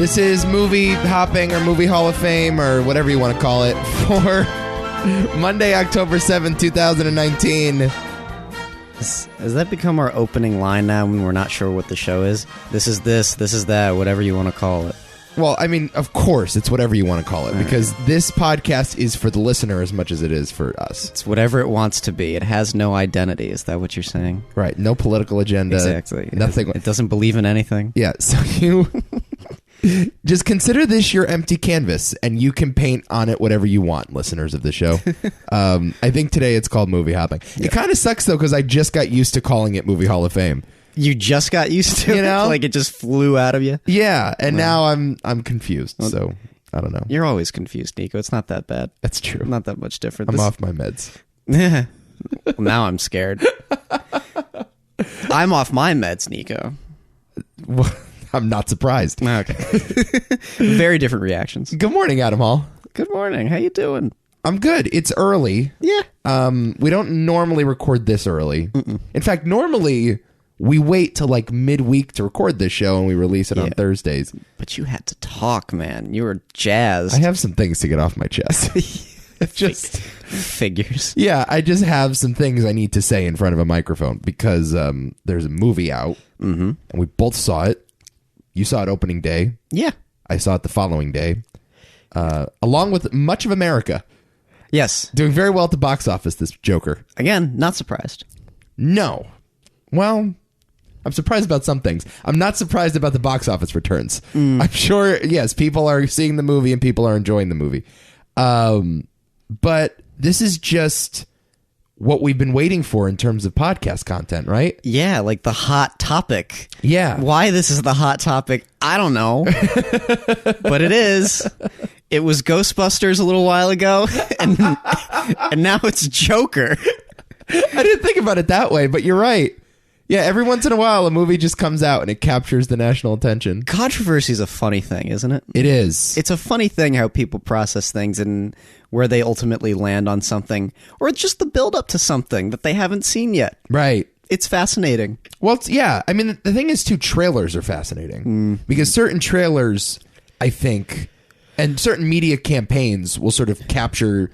This is movie hopping or movie Hall of Fame or whatever you want to call it for Monday, October 7th, 2019. Has that become our opening line now when we're not sure what the show is? This is that, whatever you want to call it. Well, I mean, of course, it's whatever you want to call it, because this podcast is for the listener as much as it is for us. It's whatever it wants to be. It has no identity. Is that what you're saying? Right. No political agenda. Exactly. Nothing. It doesn't believe in anything. Yeah. So you just consider this your empty canvas, and you can paint on it whatever you want, listeners of the show. I think today it's called movie hopping. Yeah. It kind of sucks, though, because I just got used to calling it Movie Hall of Fame. You just got used to it? Like it just flew out of you? Yeah, and now I'm confused, so I don't know. You're always confused, Nico. It's not that bad. That's true. Not that much different. I'm off my meds. Well, now I'm scared. I'm off my meds, Nico. Well, I'm not surprised. Okay. Very different reactions. Good morning, Adam Hall. Good morning. How you doing? I'm good. It's early. Yeah. We don't normally record this early. Mm-mm. In fact, normally we wait till like midweek to record this show and we release it on Thursdays. But you had to talk, man. You were jazzed. I have some things to get off my chest. Just figures. Yeah, I just have some things I need to say in front of a microphone because there's a movie out and we both saw it. You saw it opening day. Yeah. I saw it the following day. Along with much of America. Yes. Doing very well at the box office, this Joker. Again, not surprised. No. Well, I'm surprised about some things. I'm not surprised about the box office returns. I'm sure, yes, people are seeing the movie and people are enjoying the movie. But this is just what we've been waiting for in terms of podcast content, right? Yeah, like the hot topic. Yeah. Why this is the hot topic, I don't know. But it is. It was Ghostbusters a little while ago, and now it's Joker. I didn't think about it that way, but you're right. Yeah, every once in a while, a movie just comes out and it captures the national attention. Controversy is a funny thing, isn't it? It is. It's a funny thing how people process things and where they ultimately land on something, or it's just the build-up to something that they haven't seen yet. Right. It's fascinating. Well, yeah. I mean, the thing is, too, trailers are fascinating. Because certain trailers, I think, and certain media campaigns will sort of capture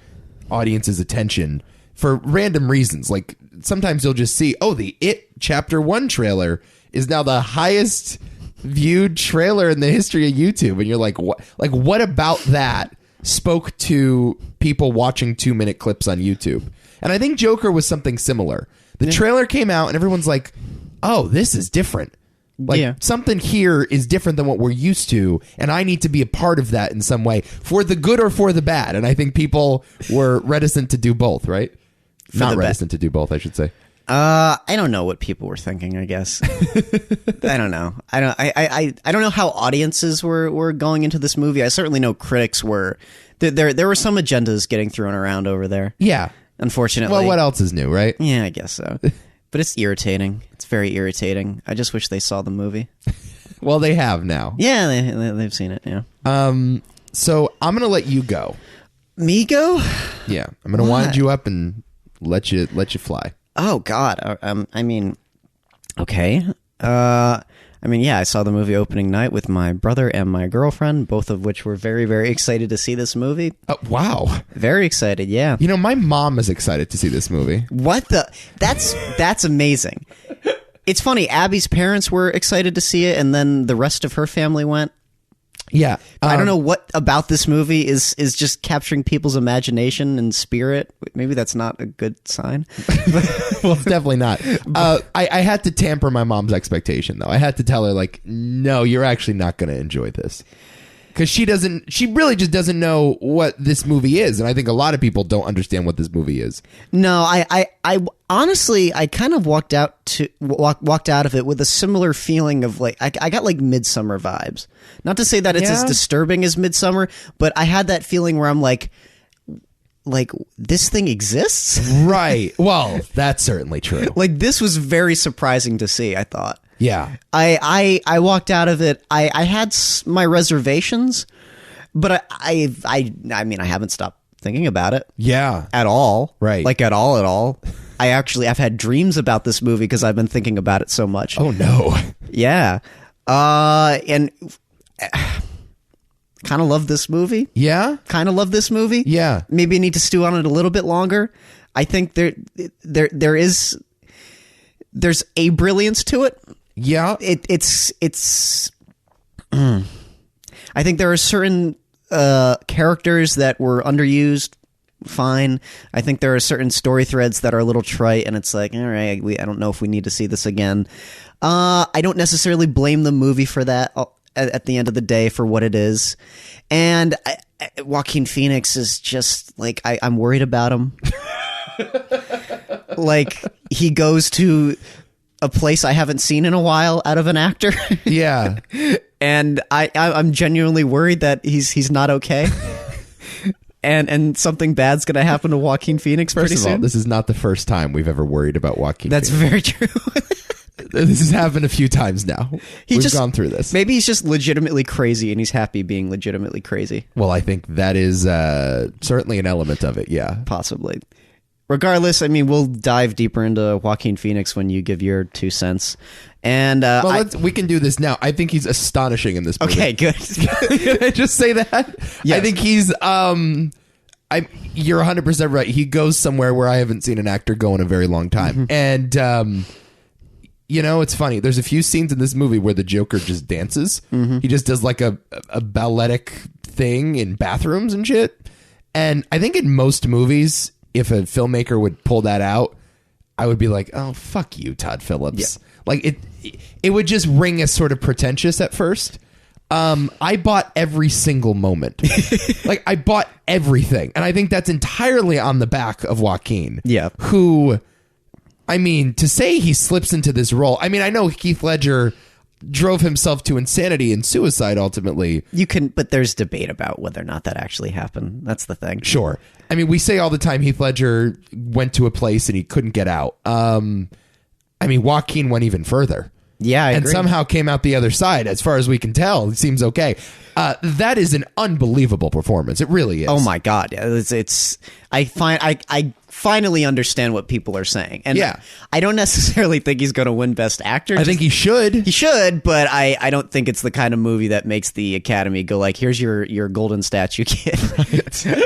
audience's attention for random reasons. Like, sometimes you'll just see, oh, the It Chapter 1 trailer is now the highest viewed trailer in the history of YouTube. And you're like, what? Like, what about that spoke to people watching 2-minute clips on YouTube? And I think Joker was something similar. The trailer came out and everyone's like, oh, this is different. Like, something here is different than what we're used to, and I need to be a part of that in some way, for the good or for the bad. And I think people were reticent to do both, right? Not reticent to do both, I should say. I don't know what people were thinking, I guess. I don't know. I don't know how audiences were going into this movie. I certainly know critics were. There were some agendas getting thrown around over there. Yeah. Unfortunately. Well, what else is new, right? Yeah, I guess so. But it's irritating. It's very irritating. I just wish they saw the movie. Well, they have now. Yeah, they've seen it, yeah. So I'm going to let you go. Me go? Yeah. I'm going to wind you up and let you fly. Oh, God. I mean, okay. Yeah, I saw the movie opening night with my brother and my girlfriend, both of which were very, very excited to see this movie. Wow. Very excited, yeah. You know, my mom is excited to see this movie. What the? That's amazing. It's funny, Abby's parents were excited to see it, and then the rest of her family went. Yeah. I don't know what about this movie is just capturing people's imagination and spirit. Maybe that's not a good sign. Well, it's definitely not. I had to tamper my mom's expectation, though. I had to tell her, like, no, you're actually not going to enjoy this. Because she really just doesn't know what this movie is. And I think a lot of people don't understand what this movie is. No, I honestly, I kind of walked out of it with a similar feeling of like, I got like Midsummer vibes. Not to say that it's as disturbing as Midsummer, but I had that feeling where I'm like this thing exists? Right. Well, that's certainly true. Like, this was very surprising to see, I thought. Yeah. I walked out of it. I had my reservations, but I mean, I haven't stopped thinking about it. Yeah. At all. Right. Like, at all. I've had dreams about this movie because I've been thinking about it so much. Oh, no. Yeah. And kind of love this movie. Yeah? Kind of love this movie. Yeah. Maybe I need to stew on it a little bit longer. I think there's a brilliance to it. Yeah. I think there are certain characters that were underused. Fine. I think there are certain story threads that are a little trite, and it's like, all right, I don't know if we need to see this again. I don't necessarily blame the movie for that at the end of the day for what it is. And Joaquin Phoenix is just like, I'm worried about him. Like, he goes to a place I haven't seen in a while out of an actor. Yeah. And I'm genuinely worried that he's not okay. And something bad's going to happen to Joaquin Phoenix pretty soon. First of all, this is not the first time we've ever worried about Joaquin That's Phoenix. very true. This has happened a few times now. We've gone through this. Maybe he's just legitimately crazy and he's happy being legitimately crazy. Well, I think that is certainly an element of it, yeah. Possibly. Regardless, I mean, we'll dive deeper into Joaquin Phoenix when you give your 2 cents. And we can do this now. I think he's astonishing in this movie. Okay, good. Can I just say that? Yes. I think he's you're 100% right. He goes somewhere where I haven't seen an actor go in a very long time. And it's funny. There's a few scenes in this movie where the Joker just dances. He just does like a balletic thing in bathrooms and shit. And I think in most movies, if a filmmaker would pull that out, I would be like, oh, fuck you, Todd Phillips. Yeah. Like it would just ring as sort of pretentious at first. I bought every single moment. Like, I bought everything. And I think that's entirely on the back of Joaquin. Yeah. Who, I mean, to say he slips into this role. I mean, I know Heath Ledger drove himself to insanity and suicide ultimately. But there's debate about whether or not that actually happened. That's the thing. Sure. I mean, we say all the time Heath Ledger went to a place and he couldn't get out. I mean, Joaquin went even further. Yeah, I and agree. somehow came out the other side. As far as we can tell, it seems okay. That is an unbelievable performance. It really is. Oh my god! I finally understand what people are saying, and yeah. I don't necessarily think he's going to win Best Actor. I think he should. He should, but I don't think it's the kind of movie that makes the Academy go like, "Here's your golden statue, kid."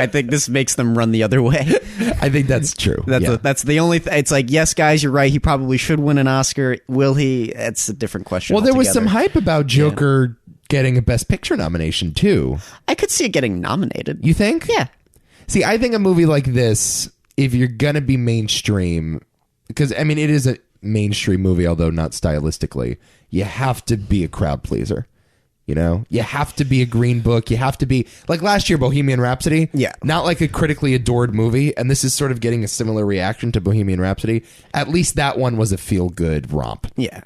I think this makes them run the other way. I think that's true. That's the only. It's like, yes, guys, you're right. He probably should win an Oscar. Will he? That's a different question. Well, there was altogether. some hype about Joker getting a Best Picture nomination too. I could see it getting nominated. You think? Yeah. See, I think a movie like this, if you're gonna be mainstream, because I mean it is a mainstream movie, although not stylistically, you have to be a crowd pleaser. You know, you have to be a Green Book. You have to be like last year, Bohemian Rhapsody. Yeah, not like a critically adored movie, and this is sort of getting a similar reaction to Bohemian Rhapsody. At least that one was a feel good romp. Yeah,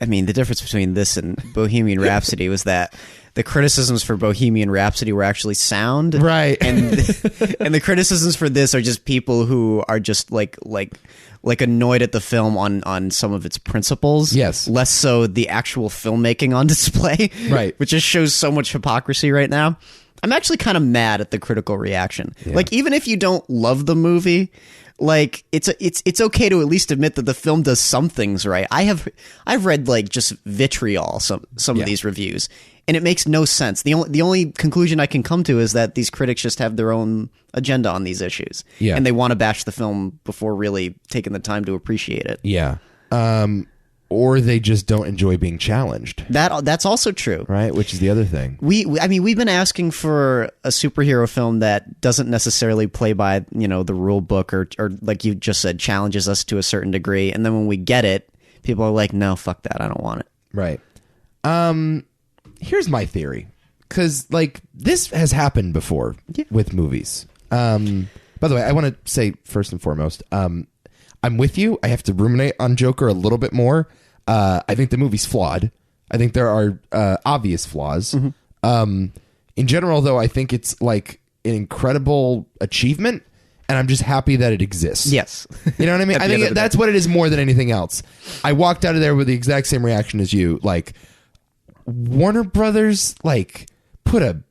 I mean the difference between this and Bohemian Rhapsody was that the criticisms for Bohemian Rhapsody were actually sound, right? And the criticisms for this are just people who are just like annoyed at the film on some of its principles. Yes, less so the actual filmmaking on display, right? Which just shows so much hypocrisy right now. I'm actually kind of mad at the critical reaction. Yeah. Like, even if you don't love the movie, like it's okay to at least admit that the film does some things right. I've read like just vitriol some of these reviews, and it makes no sense. The only conclusion I can come to is that these critics just have their own agenda on these issues, and they want to bash the film before really taking the time to appreciate it. Yeah. Or they just don't enjoy being challenged. That's also true, right? Which is the other thing. I mean, we've been asking for a superhero film that doesn't necessarily play by the rule book or like you just said, challenges us to a certain degree, and then when we get it, people are like, "No, fuck that, I don't want it." Right. Here's my theory, because like this has happened before with movies. By the way, I want to say first and foremost, I'm with you. I have to ruminate on Joker a little bit more. I think the movie's flawed. I think there are obvious flaws. Mm-hmm. In general, though, I think it's like an incredible achievement, and I'm just happy that it exists. Yes. You know what I mean? I think that's what it is more than anything else. I walked out of there with the exact same reaction as you. Like, Warner Brothers, like, put a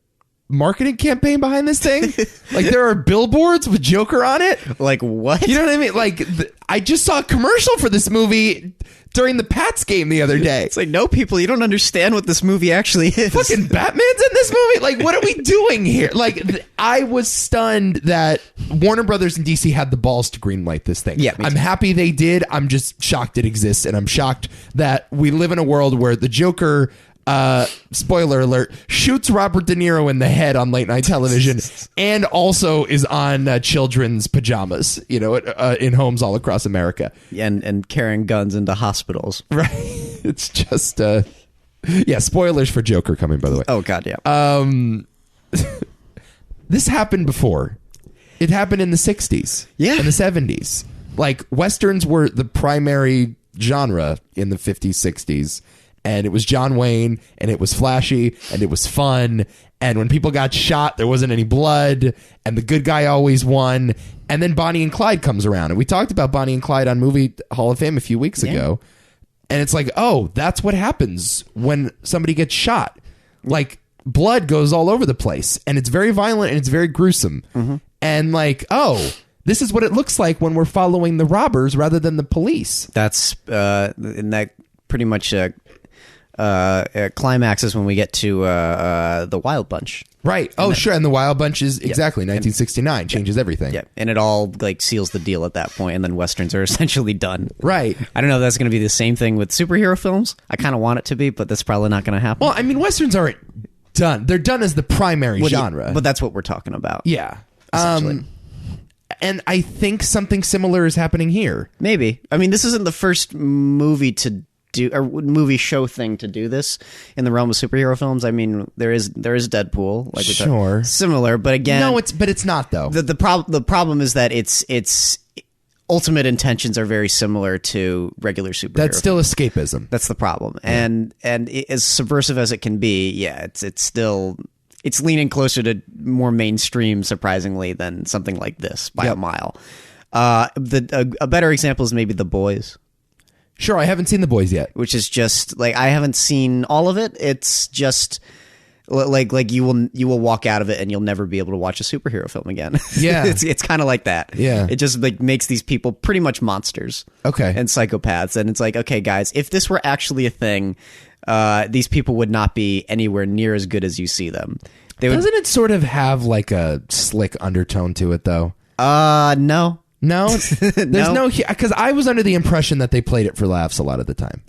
marketing campaign behind this thing. Like, there are billboards with Joker on it. Like, what? You know what I mean? Like, I just saw a commercial for this movie during the Pats game the other day. It's like, no, people, you don't understand what this movie actually is. Fucking Batman's in this movie? Like, what are we doing here? Like, I was stunned that Warner Brothers and DC had the balls to greenlight this thing. Yeah, I'm happy they did. I'm just shocked it exists, and I'm shocked that we live in a world where the Joker, spoiler alert, shoots Robert De Niro in the head on late night television and also is on children's pajamas, you know, in homes all across America. And carrying guns into hospitals. Right. It's just, yeah, spoilers for Joker coming, by the way. Oh, God, yeah. This happened before. It happened in the 60s. Yeah. In the 70s. Like, Westerns were the primary genre in the 50s, 60s. And it was John Wayne, and it was flashy, and it was fun. And when people got shot, there wasn't any blood, and the good guy always won. And then Bonnie and Clyde comes around. And we talked about Bonnie and Clyde on Movie Hall of Fame a few weeks ago. And it's like, oh, that's what happens when somebody gets shot. Like, blood goes all over the place, and it's very violent, and it's very gruesome. And like, oh, this is what it looks like when we're following the robbers rather than the police. That's, and that pretty much... climaxes when we get to the Wild Bunch, right? Oh, sure. And the Wild Bunch is exactly 1969 changes everything. Yeah, and it all like seals the deal at that point, and then westerns are essentially done. Right. I don't know if that's going to be the same thing with superhero films. I kind of want it to be, but that's probably not going to happen. Well, I mean, westerns aren't done. They're done as the primary genre. But that's what we're talking about. Yeah. And I think something similar is happening here. Maybe. I mean, this isn't the first movie to do or movie show thing to do this in the realm of superhero films. I mean, there is Deadpool, like sure, similar, but again, no, it's not though. The problem is that its ultimate intentions are very similar to regular superhero. That's still escapism. That's the problem, and as subversive as it can be, yeah, it's still. It's leaning closer to more mainstream, surprisingly, than something like this by a mile. A better example is maybe The Boys. Sure, I haven't seen The Boys yet. Which is just like I haven't seen all of it. It's just like you will walk out of it and you'll never be able to watch a superhero film again. Yeah, it's kind of like that. Yeah, it just like makes these people pretty much monsters. Okay, and psychopaths. And it's like, okay, guys, if this were actually a thing, these people would not be anywhere near as good as you see them. Doesn't it sort of have like a slick undertone to it though? No. No, there's no, because I was under the impression that they played it for laughs a lot of the time.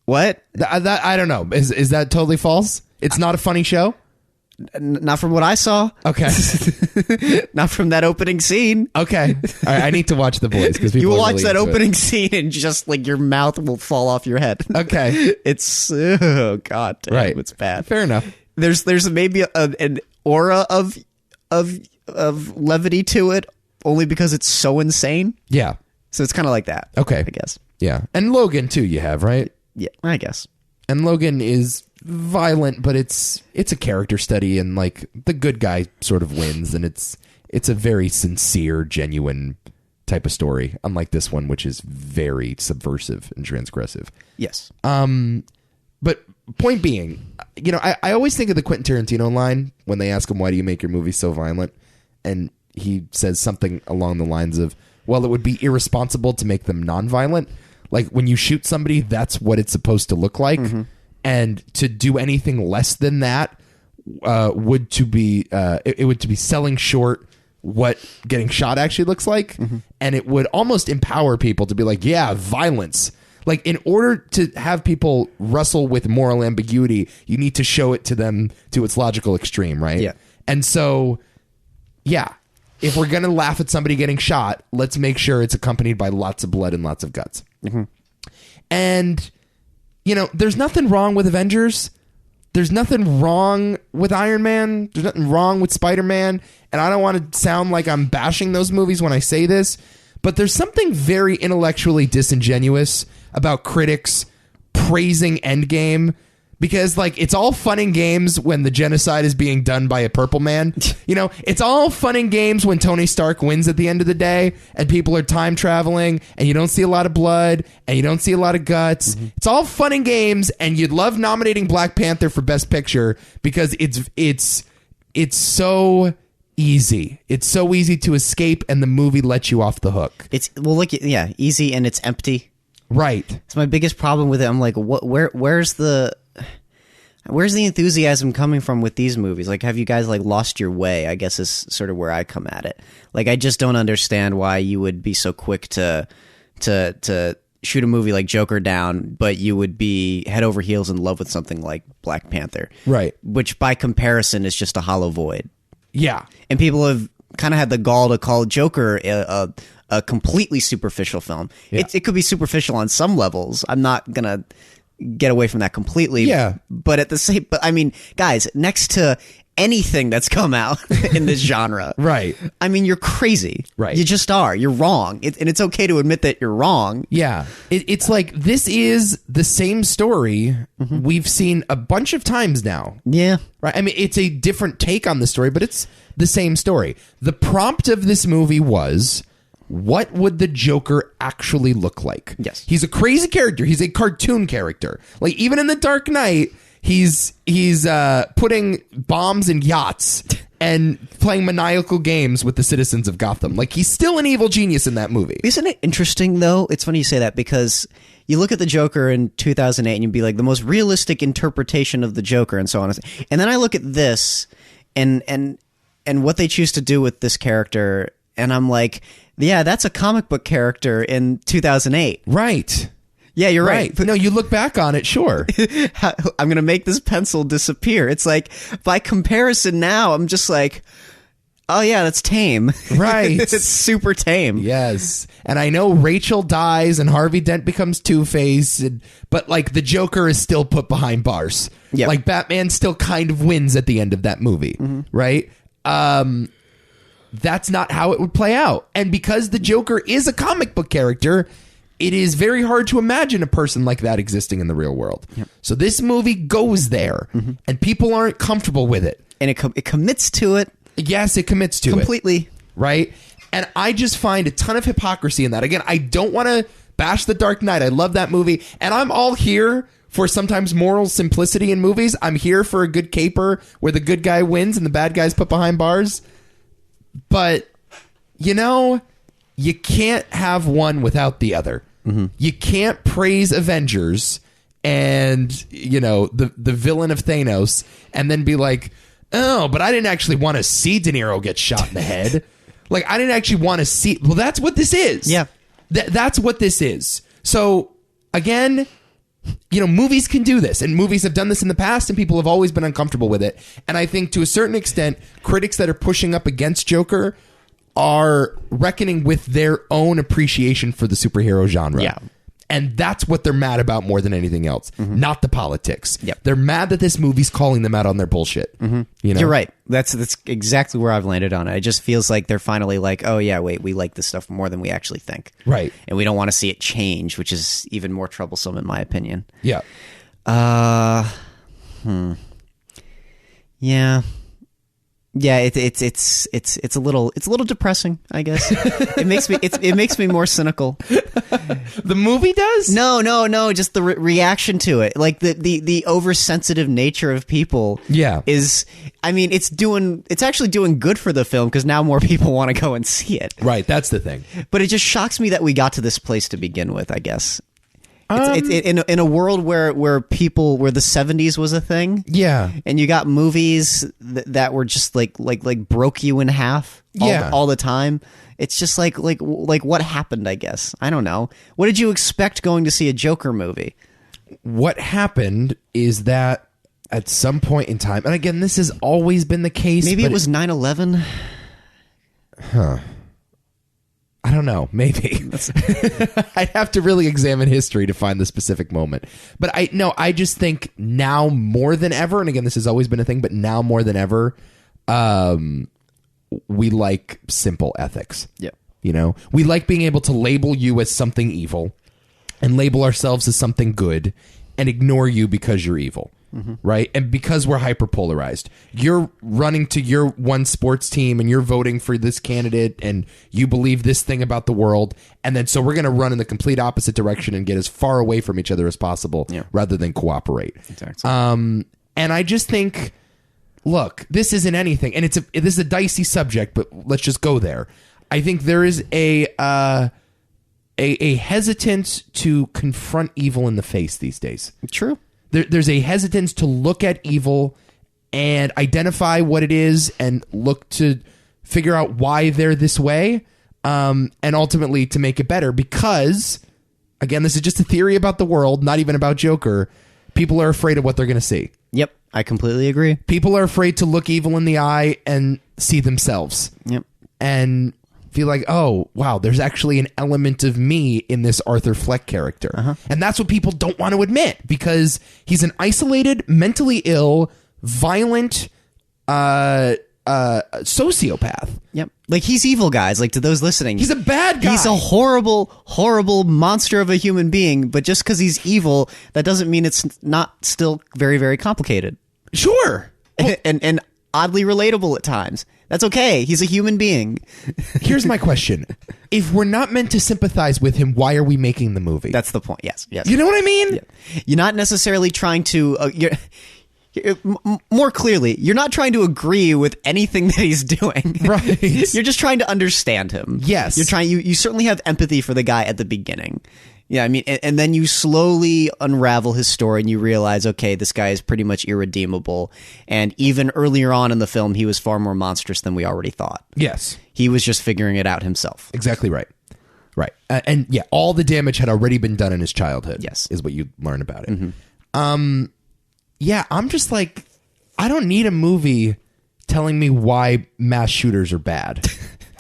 What? I don't know. Is that totally false? It's not a funny show? Not from what I saw. Okay. Not from that opening scene. Okay. All right, I need to watch The Boys because you will watch that opening scene and just like your mouth will fall off your head. Okay. It's oh god, damn, right. It's bad. Fair enough. There's maybe an aura of levity to it only because it's so insane. Yeah. So it's kind of like that. Okay. I guess. Yeah. And Logan too, you have, right? Yeah, I guess. And Logan is violent, but it's a character study, and like the good guy sort of wins, and it's a very sincere, genuine type of story, unlike this one, which is very subversive and transgressive. Yes. But point being, you know, I always think of the Quentin Tarantino line when they ask him, why do you make your movies so violent? And he says something along the lines of, well, it would be irresponsible to make them nonviolent. Like when you shoot somebody, that's what it's supposed to look like. Mm-hmm. And to do anything less than that would be selling short what getting shot actually looks like. Mm-hmm. And it would almost empower people to be like, yeah, violence. Like, in order to have people wrestle with moral ambiguity, you need to show it to them to its logical extreme, right? Yeah. And so, yeah, if we're going to laugh at somebody getting shot, let's make sure it's accompanied by lots of blood and lots of guts. Mm-hmm. And, you know, there's nothing wrong with Avengers. There's nothing wrong with Iron Man. There's nothing wrong with Spider-Man. And I don't want to sound like I'm bashing those movies when I say this, but there's something very intellectually disingenuous about critics praising Endgame Because, like, it's all fun and games when the genocide is being done by a purple man. You know, it's all fun and games when Tony Stark wins at the end of the day and people are time traveling and you don't see a lot of blood and you don't see a lot of guts. It's all fun and games, and you'd love nominating Black Panther for Best Picture because it's so easy. It's so easy to escape, and the movie lets you off the hook. It's easy, and it's empty. Right. It's my biggest problem with it. I'm like, where's the enthusiasm coming from with these movies? Like, have you guys like lost your way? I guess is sort of where I come at it. Like, I just don't understand why you would be so quick to shoot a movie like Joker down, but you would be head over heels in love with something like Black Panther. Right. Which by comparison is just a hollow void. Yeah. And people have kind of had the gall to call Joker a completely superficial film. Yeah. It could be superficial on some levels. I'm not going to get away from that completely. Yeah. But I mean, guys, next to anything that's come out in this genre. Right. I mean, you're crazy. Right. You just are. You're wrong. And it's okay to admit that you're wrong. Yeah. It's like, this is the same story we've seen a bunch of times now. Yeah. Right. I mean, it's a different take on the story, but it's the same story. The prompt of this movie was, what would the Joker actually look like? Yes. He's a crazy character. He's a cartoon character. Like, even in The Dark Knight, he's putting bombs in yachts and playing maniacal games with the citizens of Gotham. Like, he's still an evil genius in that movie. Isn't it interesting, though? It's funny you say that, because you look at the Joker in 2008 and you'd be like, the most realistic interpretation of the Joker, and so on. And then I look at this and what they choose to do with this character, and I'm like, yeah, that's a comic book character in 2008. Right. Yeah, you're right. No, you look back on it, sure. I'm going to make this pencil disappear. It's like, by comparison now, I'm just like, oh yeah, that's tame. Right. It's super tame. Yes. And I know Rachel dies and Harvey Dent becomes Two-Face, but like, the Joker is still put behind bars. Yep. Like, Batman still kind of wins at the end of that movie. Right? That's not how it would play out. And because the Joker is a comic book character, it is very hard to imagine a person like that existing in the real world. Yep. So this movie goes there, and people aren't comfortable with it. And it commits to it. Yes, it commits to completely. It. Right? And I just find a ton of hypocrisy in that. Again, I don't want to bash The Dark Knight. I love that movie. And I'm all here for sometimes moral simplicity in movies. I'm here for a good caper where the good guy wins and the bad guy's put behind bars. But, you know, you can't have one without the other. You can't praise Avengers and, you know, the villain of Thanos and then be like, oh, but I didn't actually want to see De Niro get shot in the head. Like, I didn't actually want to see... Well, that's what this is. Yeah. That's what this is. So, again, you know, movies can do this, and movies have done this in the past, and people have always been uncomfortable with it. And I think, to a certain extent, critics that are pushing up against Joker are reckoning with their own appreciation for the superhero genre. Yeah. And that's what they're mad about more than anything else, not the politics. Yep. They're mad that this movie's calling them out on their bullshit. You know? You're right. That's exactly where I've landed on it. It just feels like they're finally like, oh yeah, wait, we like this stuff more than we actually think. Right. And we don't want to see it change, which is even more troublesome in my opinion. Yeah. Yeah. Yeah, it's a little depressing, I guess. It makes me more cynical. The movie does? No, just the reaction to it. Like the oversensitive nature of people. Yeah. Is, I mean, it's actually doing good for the film because now more people want to go and see it. Right, that's the thing. But it just shocks me that we got to this place to begin with, I guess. It's in a world where the 70s was a thing. Yeah. And you got movies that were just like broke you in half all the time. It's just like what happened, I guess. I don't know. What did you expect going to see a Joker movie? What happened is that at some point in time, and again, this has always been the case. Maybe it was 9/11. Huh. I don't know. Maybe. I'd have to really examine history to find the specific moment. But I just think now more than ever, and again, this has always been a thing, but now more than ever, we like simple ethics. Yeah. You know, we like being able to label you as something evil and label ourselves as something good and ignore you because you're evil. right? And because we're hyperpolarized, you're running to your one sports team and you're voting for this candidate and you believe this thing about the world. And then so we're going to run in the complete opposite direction and get as far away from each other as possible rather than cooperate. Exactly. And I just think, look, this isn't anything. And this is a dicey subject, but let's just go there. I think there is a hesitance to confront evil in the face these days. True. There's a hesitance to look at evil and identify what it is and look to figure out why they're this way, and ultimately to make it better. Because, again, this is just a theory about the world, not even about Joker. People are afraid of what they're going to see. Yep, I completely agree. People are afraid to look evil in the eye and see themselves. Yep. And feel like, oh, wow, there's actually an element of me in this Arthur Fleck character. And that's what people don't want to admit, because he's an isolated, mentally ill, violent sociopath. Yep. Like, he's evil, guys. Like, to those listening, He's a bad guy. He's a horrible, horrible monster of a human being, but just because he's evil, that doesn't mean it's not still very, very complicated. Sure. And oddly relatable at times. That's okay. He's a human being. Here's my question. If we're not meant to sympathize with him, why are we making the movie? That's the point. Yes. You know what I mean? Yeah. You're not necessarily trying to... more clearly, you're not trying to agree with anything that he's doing. Right. You're just trying to understand him. Yes. You're trying. You certainly have empathy for the guy at the beginning. Yeah, I mean, and then you slowly unravel his story and you realize, okay, this guy is pretty much irredeemable. And even earlier on in the film, he was far more monstrous than we already thought. Yes. He was just figuring it out himself. Exactly right. Right. And yeah, all the damage had already been done in his childhood. Yes. Is what you learn about it. Yeah, I'm just like, I don't need a movie telling me why mass shooters are bad.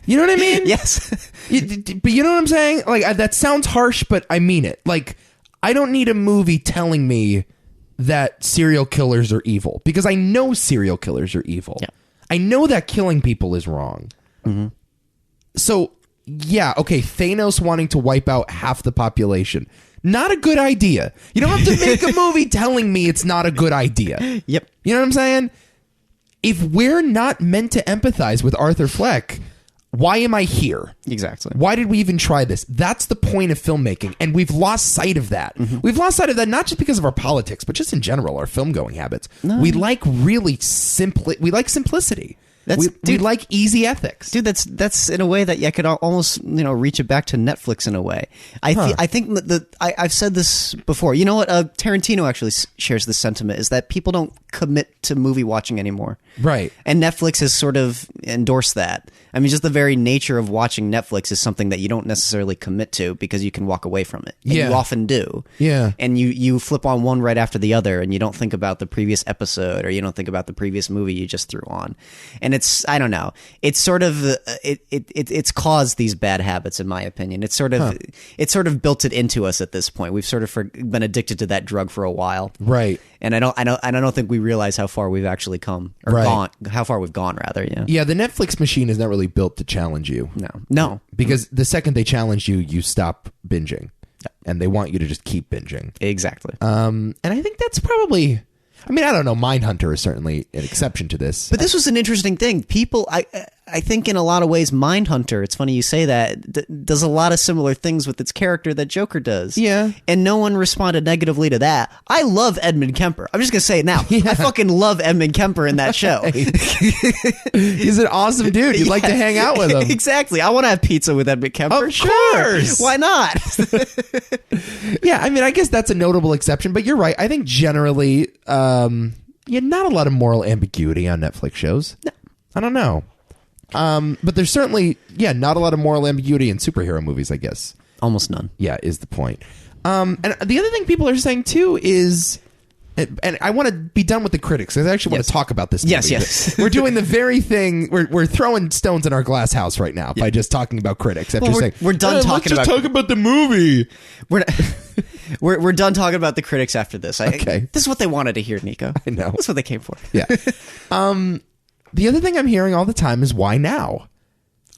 You know what I mean? Yes. But you know what I'm saying? Like, that sounds harsh, but I mean it. Like, I don't need a movie telling me that serial killers are evil, because I know serial killers are evil. Yeah. I know that killing people is wrong. So, yeah, okay, Thanos wanting to wipe out half the population. Not a good idea. You don't have to make a movie telling me it's not a good idea. Yep. You know what I'm saying? If we're not meant to empathize with Arthur Fleck, why am I here? Exactly. Why did we even try this? That's the point of filmmaking, and we've lost sight of that. We've lost sight of that not just because of our politics, but just in general, our film-going habits. We like really we like simplicity. We like easy ethics. Dude, that's in a way that I could almost reach it back to Netflix in a way. I think that I've said this before. You know what? Tarantino actually shares this sentiment, is that people don't commit to movie watching anymore. Right. And Netflix has sort of endorsed that. I mean, just the very nature of watching Netflix is something that you don't necessarily commit to because you can walk away from it. And you often do. Yeah. And you flip on one right after the other, and you don't think about the previous episode, or you don't think about the previous movie you just threw on. And it's, I don't know, it's sort of it's caused these bad habits, in my opinion. It's sort of built it into us at this point. We've sort of been addicted to that drug for a while. Right. And I don't think we realize how far we've actually come, or gone, how far we've gone, rather. Yeah. Yeah. The Netflix machine is not really built to challenge you. No. Because the second they challenge you, you stop binging, and they want you to just keep binging. Exactly. And I think that's probably, I mean, I don't know. Mindhunter is certainly an exception to this. But this was an interesting thing. People, I think in a lot of ways, Mindhunter, it's funny you say that, does a lot of similar things with its character that Joker does. Yeah. And no one responded negatively to that. I love Edmund Kemper. I'm just going to say it now. Yeah. I fucking love Edmund Kemper in that show. He's an awesome dude. You'd like to hang out with him. Exactly. I want to have pizza with Edmund Kemper. Of course. Sure. Why not? Yeah, I mean, I guess that's a notable exception, but you're right. I think generally, not a lot of moral ambiguity on Netflix shows. No. I don't know. But there's certainly, not a lot of moral ambiguity in superhero movies, I guess. Almost none. Yeah, is the point. And the other thing people are saying, too, is... And I want to be done with the critics. I actually want to talk about this movie. Yes. We're doing the very thing... We're throwing stones in our glass house right now by just talking about critics. After saying, we're done talking let's just talk about the movie. We're done talking about the critics after this. Okay. This is what they wanted to hear, Nico. I know. That's what they came for. Yeah. The other thing I'm hearing all the time is, why now?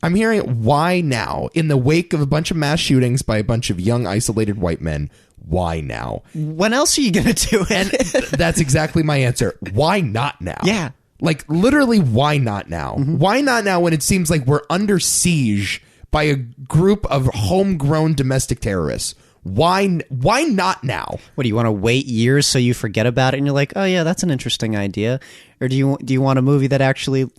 I'm hearing, why now? In the wake of a bunch of mass shootings by a bunch of young, isolated white men, why now? When else are you going to do it? And that's exactly my answer. Why not now? Yeah. Like, literally, why not now? Why not now when it seems like we're under siege by a group of homegrown domestic terrorists? Why not now? What, do you want to wait years so you forget about it and you're like, oh yeah, that's an interesting idea? Or do you want a movie that actually,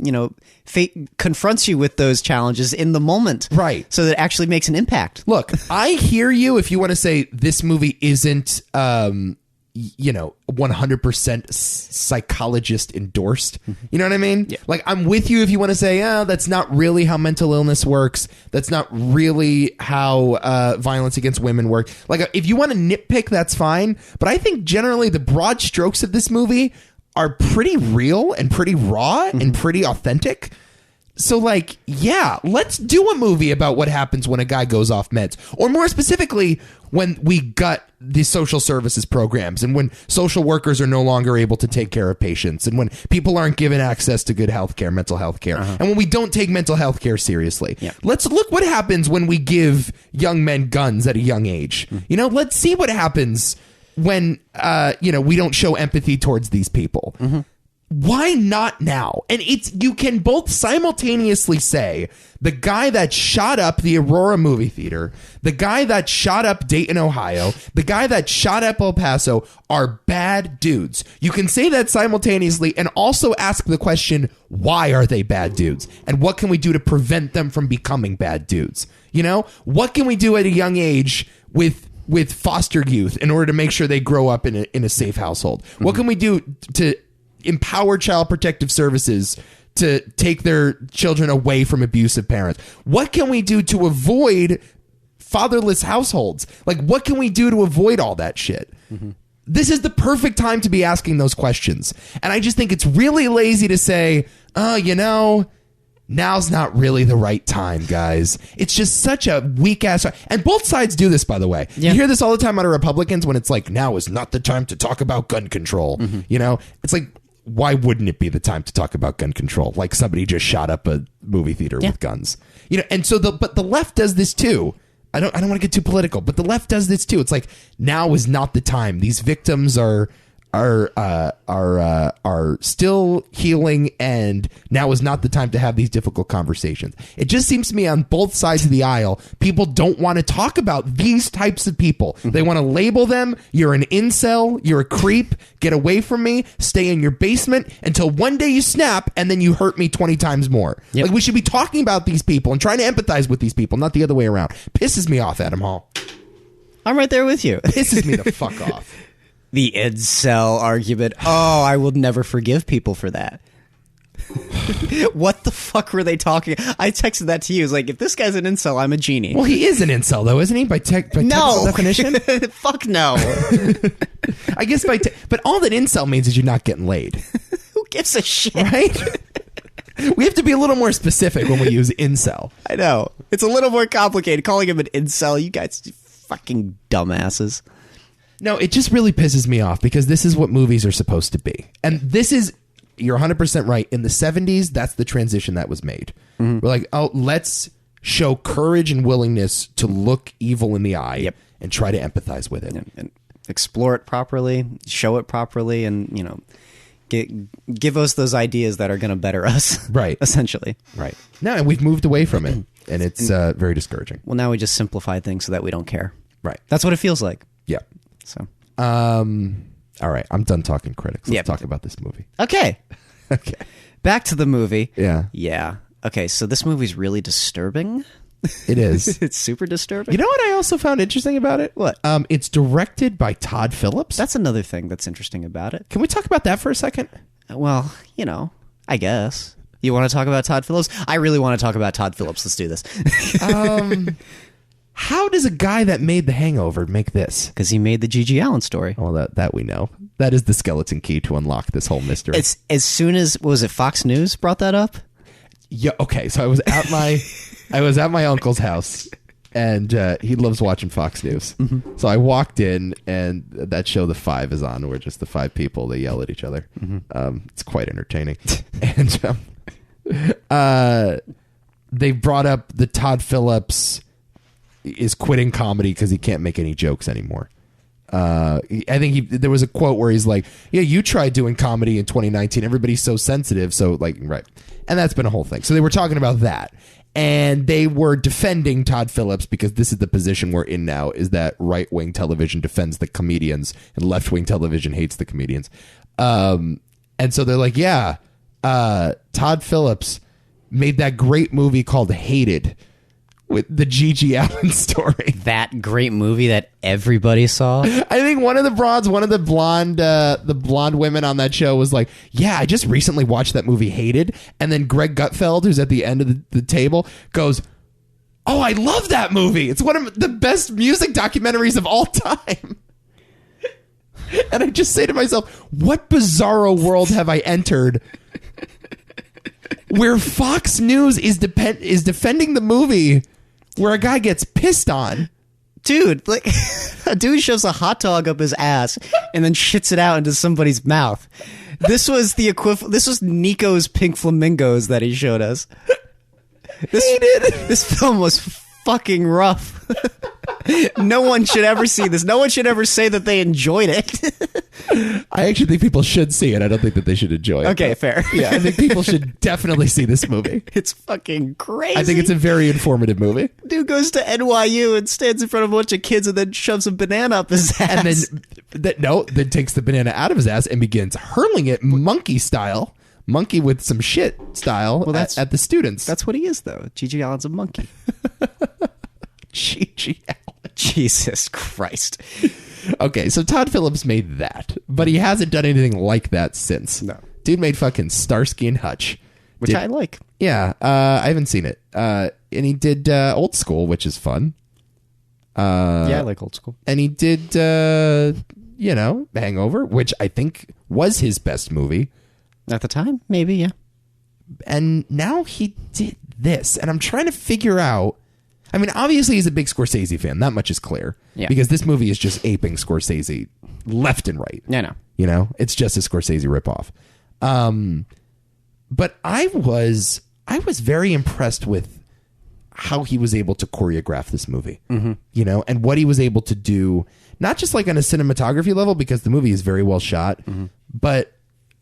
confronts you with those challenges in the moment? Right. So that it actually makes an impact. Look, I hear you if you want to say this movie isn't 100% psychologist endorsed. You know what I mean? Yeah. Like, I'm with you if you want to say, that's not really how mental illness works. That's not really how violence against women work. Like, if you want to nitpick, that's fine. But I think generally the broad strokes of this movie are pretty real and pretty raw and pretty authentic. So, like, yeah, let's do a movie about what happens when a guy goes off meds. Or more specifically, when we gut the social services programs and when social workers are no longer able to take care of patients and when people aren't given access to good health care, mental health care, and when we don't take mental health care seriously. Yeah. Let's look what happens when we give young men guns at a young age. Let's see what happens when, we don't show empathy towards these people. Why not now? And you can both simultaneously say the guy that shot up the Aurora movie theater, the guy that shot up Dayton, Ohio, the guy that shot up El Paso are bad dudes. You can say that simultaneously and also ask the question, why are they bad dudes? And what can we do to prevent them from becoming bad dudes? What can we do at a young age with foster youth in order to make sure they grow up in a safe household? What can we do to empower Child Protective Services to take their children away from abusive parents? What can we do to avoid fatherless households? Like, what can we do to avoid all that shit? This is the perfect time to be asking those questions. And I just think it's really lazy to say, now's not really the right time, guys. It's just such a weak ass. And both sides do this, by the way. Yeah. You hear this all the time out of Republicans when it's like, now is not the time to talk about gun control. It's like, why wouldn't it be the time to talk about gun control? Like somebody just shot up a movie theater with guns, and so but the left does this too. I don't want to get too political, but the left does this too. It's like, now is not the time. These victims are still healing, and now is not the time to have these difficult conversations. It just seems to me on both sides of the aisle, people don't want to talk about these types of people. They want to label them. You're an incel. You're a creep. Get away from me. Stay in your basement until one day you snap and then you hurt me 20 times more. Yep. Like, we should be talking about these people and trying to empathize with these people, not the other way around. Pisses me off, Adam Hall. I'm right there with you. Pisses me the fuck off. The incel argument. Oh, I will never forgive people for that. What the fuck were they talking? I texted that to you. It's like, if this guy's an incel, I'm a genie. Well, he is an incel, though, isn't he? By technical definition? Fuck no. I guess but all that incel means is you're not getting laid. Who gives a shit? Right? We have to be a little more specific when we use incel. I know. It's a little more complicated. Calling him an incel, you guys fucking dumbasses. No, it just really pisses me off because this is what movies are supposed to be. And this is, you're 100% right. In the 70s, that's the transition that was made. We're like, let's show courage and willingness to look evil in the eye and try to empathize with it. And explore it properly, show it properly, and, give us those ideas that are going to better us. Right. Essentially. Right. No, and we've moved away from it. And it's very discouraging. Well, now we just simplify things so that we don't care. Right. That's what it feels like. Yeah. So. All right. I'm done talking critics. Let's talk about this movie. Okay. Okay. Back to the movie. Yeah. Yeah. Okay, so this movie's really disturbing. It is. It's super disturbing. You know what I also found interesting about it? What? It's directed by Todd Phillips. That's another thing that's interesting about it. Can we talk about that for a second? Well, I guess. You want to talk about Todd Phillips? I really want to talk about Todd Phillips. Let's do this. How does a guy that made The Hangover make this? Because he made the G.G. Allen story. Well, that we know. That is the skeleton key to unlock this whole mystery. It's as soon as, was it Fox News brought that up? Yeah. Okay. So I was at my uncle's house, and he loves watching Fox News. Mm-hmm. So I walked in, and that show, The Five, is on. Where just the five people, they yell at each other. Mm-hmm. It's quite entertaining. And they brought up the Todd Phillips is quitting comedy because he can't make any jokes anymore. I think there was a quote where he's like, yeah, you tried doing comedy in 2019. Everybody's so sensitive. So like, right. And that's been a whole thing. So they were talking about that. And they were defending Todd Phillips because this is the position we're in now, is that right-wing television defends the comedians and left-wing television hates the comedians. And so they're like, yeah, Todd Phillips made that great movie called Hated with the Gigi Allen story. That great movie that everybody saw. I think one of the blonde women on that show was like, yeah, I just recently watched that movie Hated. And then Greg Gutfeld, who's at the end of the table, goes, oh, I love that movie. It's one of the best music documentaries of all time. And I just say to myself, what bizarro world have I entered where Fox News is defending the movie where a guy gets pissed on? Dude, like a dude shoves a hot dog up his ass and then shits it out into somebody's mouth. This was the equivalent. This was Nico's Pink Flamingos that he showed us. This film was fucking rough. No one should ever see this. No one should ever say that they enjoyed it. I actually think people should see it. I don't think that they should enjoy it. Okay, fair. Yeah, I think people should definitely see this movie. It's fucking crazy. I think it's a very informative movie. Dude goes to NYU and stands in front of a bunch of kids and then shoves a banana up his ass. And then takes the banana out of his ass and begins hurling it monkey style. Monkey with some shit style at the students. That's what he is, though. Gigi Allen's a monkey. Gigi Allen. Jesus Christ. Okay, so Todd Phillips made that, but he hasn't done anything like that since. No. Dude made fucking Starsky and Hutch. Which I like. Yeah, I haven't seen it. And he did Old School, which is fun. Yeah, I like Old School. And he did, Hangover, which I think was his best movie. At the time, maybe, yeah. And now he did this, and I'm trying to figure out. I mean, obviously he's a big Scorsese fan. That much is clear. Yeah. Because this movie is just aping Scorsese left and right. I know. You know, it's just a Scorsese ripoff. But I was very impressed with how he was able to choreograph this movie. Mm-hmm. You know, and what he was able to do, not just like on a cinematography level, because the movie is very well shot, mm-hmm. but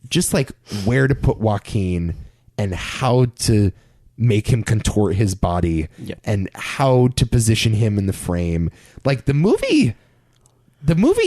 just like where to put Joaquin and how to make him contort his body and how to position him in the frame. Like the movie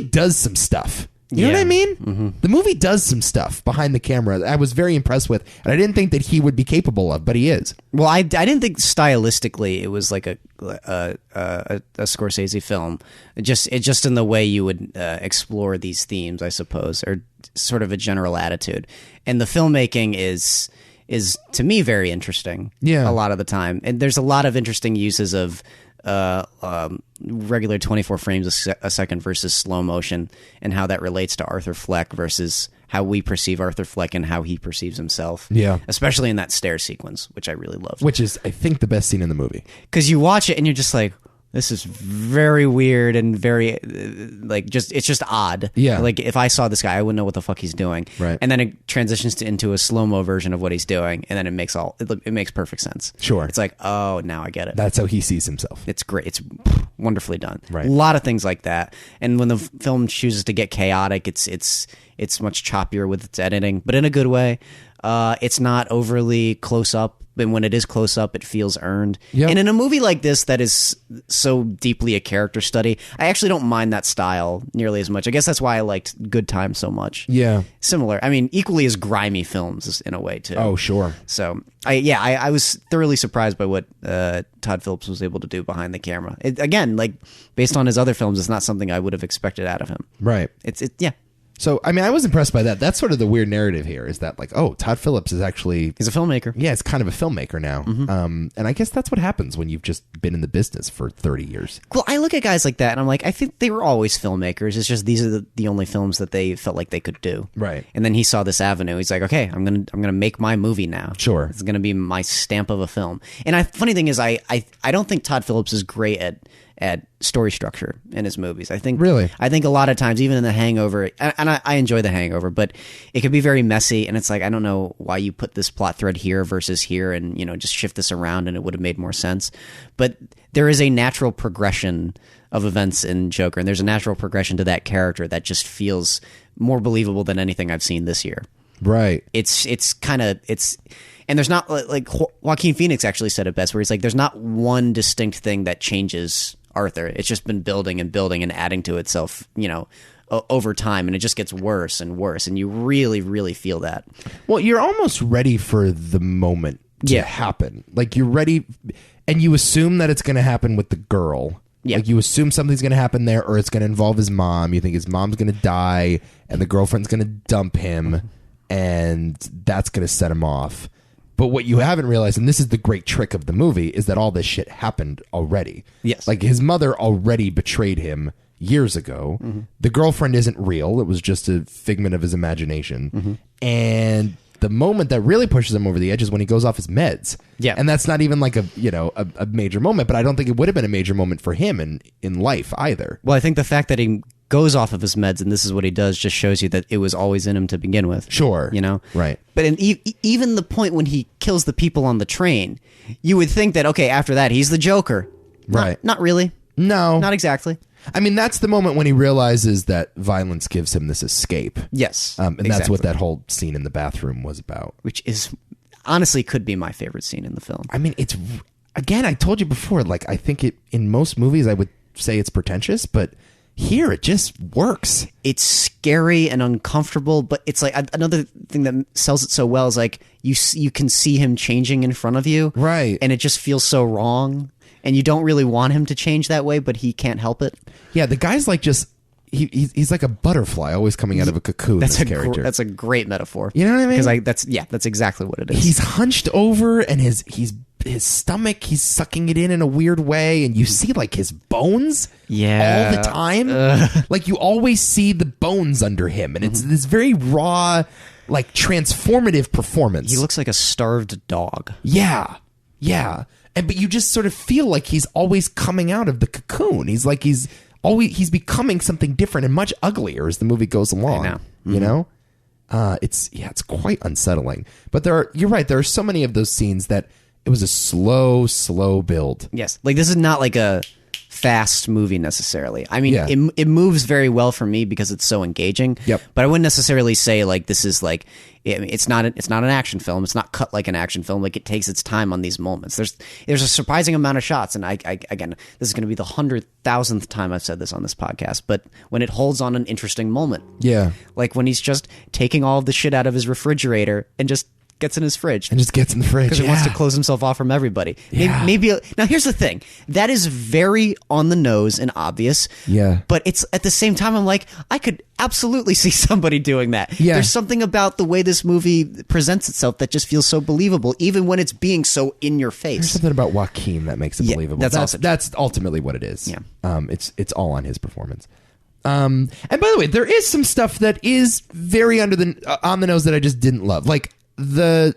does some stuff. You know what I mean? Mm-hmm. The movie does some stuff behind the camera that I was very impressed with, and I didn't think that he would be capable of, but he is. Well, I didn't think stylistically it was like a Scorsese film. Just in the way you would explore these themes, I suppose, or sort of a general attitude. And the filmmaking is to me very interesting. Yeah, a lot of the time, and there's a lot of interesting uses of regular 24 frames a second versus slow motion, and how that relates to Arthur Fleck versus how we perceive Arthur Fleck and how he perceives himself. Yeah, especially especially in that stair sequence, which I really love. Which is, I think, the best scene in the movie. Because you watch it and you're just like, this is very weird and very it's just odd. Yeah. Like if I saw this guy, I wouldn't know what the fuck he's doing. Right. And then it transitions into a slow-mo version of what he's doing, and then it makes perfect sense. Sure. It's like, oh, now I get it. That's how he sees himself. It's great. It's wonderfully done. Right. A lot of things like that. And when the film chooses to get chaotic, it's much choppier with its editing, but in a good way. It's not overly close up. And when it is close up, it feels earned. Yep. And in a movie like this that is so deeply a character study, I actually don't mind that style nearly as much. I guess that's why I liked Good Time so much. Yeah. Similar. I mean, equally as grimy films in a way, too. Oh, sure. So, I was thoroughly surprised by what Todd Phillips was able to do behind the camera. Again, like, based on his other films, it's not something I would have expected out of him. Right. Yeah. So, I mean, I was impressed by that. That's sort of the weird narrative here, is that like, oh, Todd Phillips is actually... He's a filmmaker. Yeah, it's kind of a filmmaker now. Mm-hmm. And I guess that's what happens when you've just been in the business for 30 years. Well, I look at guys like that, and I'm like, I think they were always filmmakers. It's just these are the only films that they felt like they could do. Right. And then he saw this avenue. He's like, okay, I'm gonna make my movie now. Sure. It's gonna be my stamp of a film. And funny thing is, I don't think Todd Phillips is great at story structure in his movies. I think a lot of times, even in The Hangover, and I enjoy The Hangover, but it could be very messy, and it's like, I don't know why you put this plot thread here versus here, and just shift this around and it would have made more sense. But there is a natural progression of events in Joker, and there's a natural progression to that character that just feels more believable than anything I've seen this year. Right. It's and there's not like Joaquin Phoenix actually said it best, where he's like, there's not one distinct thing that changes Arthur. It's just been building and building and adding to itself, over time, and it just gets worse and worse, and you really, really feel that. Well, you're almost ready for the moment to happen. Like, you're ready, and you assume that it's going to happen with the girl. Yeah. Like, you assume something's going to happen there, or it's going to involve his mom. You think his mom's going to die, and the girlfriend's going to dump him, and that's going to set him off. But what you haven't realized, and this is the great trick of the movie, is that all this shit happened already. Yes. Like, his mother already betrayed him years ago. The girlfriend isn't real. It was just a figment of his imagination. And the moment that really pushes him over the edge is when he goes off his meds. Yeah. And that's not even like a major moment, but I don't think it would have been a major moment for him in life either. Well, I think the fact that he goes off of his meds and this is what he does just shows you that it was always in him to begin with. Sure. Right. But even the point when he kills the people on the train, you would think that, okay, after that, he's the Joker. Right. Not really. No. Not exactly. I mean, that's the moment when he realizes that violence gives him this escape. Yes. And that's what that whole scene in the bathroom was about. Which is, honestly, could be my favorite scene in the film. I mean, it's, again, I told you before, like, I think in most movies I would say it's pretentious, but here it just works. It's scary and uncomfortable, but it's like another thing that sells it so well is like you can see him changing in front of you. Right. And it just feels so wrong. And you don't really want him to change that way, but he can't help it. Yeah, the guy's like just he's like a butterfly always coming out of a cocoon. That's this character. That's a great metaphor. You know what I mean? Because that's exactly what it is. He's hunched over, and his stomach, he's sucking it in a weird way, and you see like his bones all the time. Like, you always see the bones under him, and it's this very raw, like, transformative performance. He looks like a starved dog. Yeah. But you just sort of feel like he's always coming out of the cocoon. He's like he's becoming something different and much uglier as the movie goes along. I know. You know? It's quite unsettling. But you're right, there are so many of those scenes that it was a slow build. Yes. Like, this is not like a fast movie necessarily. I mean, it moves very well for me because it's so engaging. Yep. But I wouldn't necessarily say like this is like it's not an action film. It's not cut like an action film. Like, it takes its time on these moments. There's a surprising amount of shots, and I again, this is going to be the 100,000th time I've said this on this podcast. But when it holds on an interesting moment, like when he's just taking all of the shit out of his refrigerator and just gets in his fridge. And just gets in the fridge. Because he wants to close himself off from everybody. Yeah. Maybe now, here's the thing. That is very on the nose and obvious. Yeah. But it's at the same time, I'm like, I could absolutely see somebody doing that. Yeah. There's something about the way this movie presents itself that just feels so believable, even when it's being so in your face. There's something about Joaquin that makes it believable. That's ultimately what it is. Yeah. It's all on his performance. And by the way, there is some stuff that is very on the nose that I just didn't love. Like, the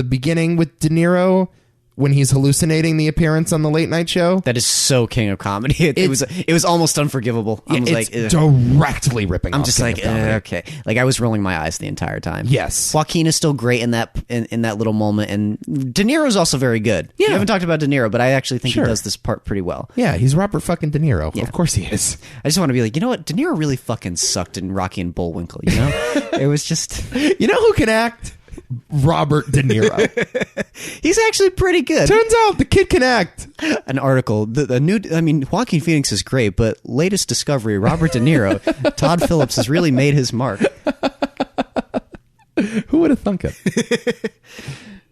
beginning with De Niro when he's hallucinating the appearance on the late night show. That is so King of Comedy. It was almost unforgivable. I was like, directly ripping. I'm off just King like, of Comedy. okay. Like, I was rolling my eyes the entire time. Yes. Joaquin is still great in that little moment, and De Niro is also very good. Yeah. We haven't talked about De Niro, but I actually think Sure. he does this part pretty well. Yeah, he's Robert fucking De Niro. Yeah. Of course he is. I just want to be like, you know what? De Niro really fucking sucked in Rocky and Bullwinkle, you know? It was just... You know who can act? Robert De Niro. He's actually pretty good. Turns out the kid can act. An article, Joaquin Phoenix is great, but latest discovery, Robert De Niro, Todd Phillips has really made his mark. Who would have thunk it?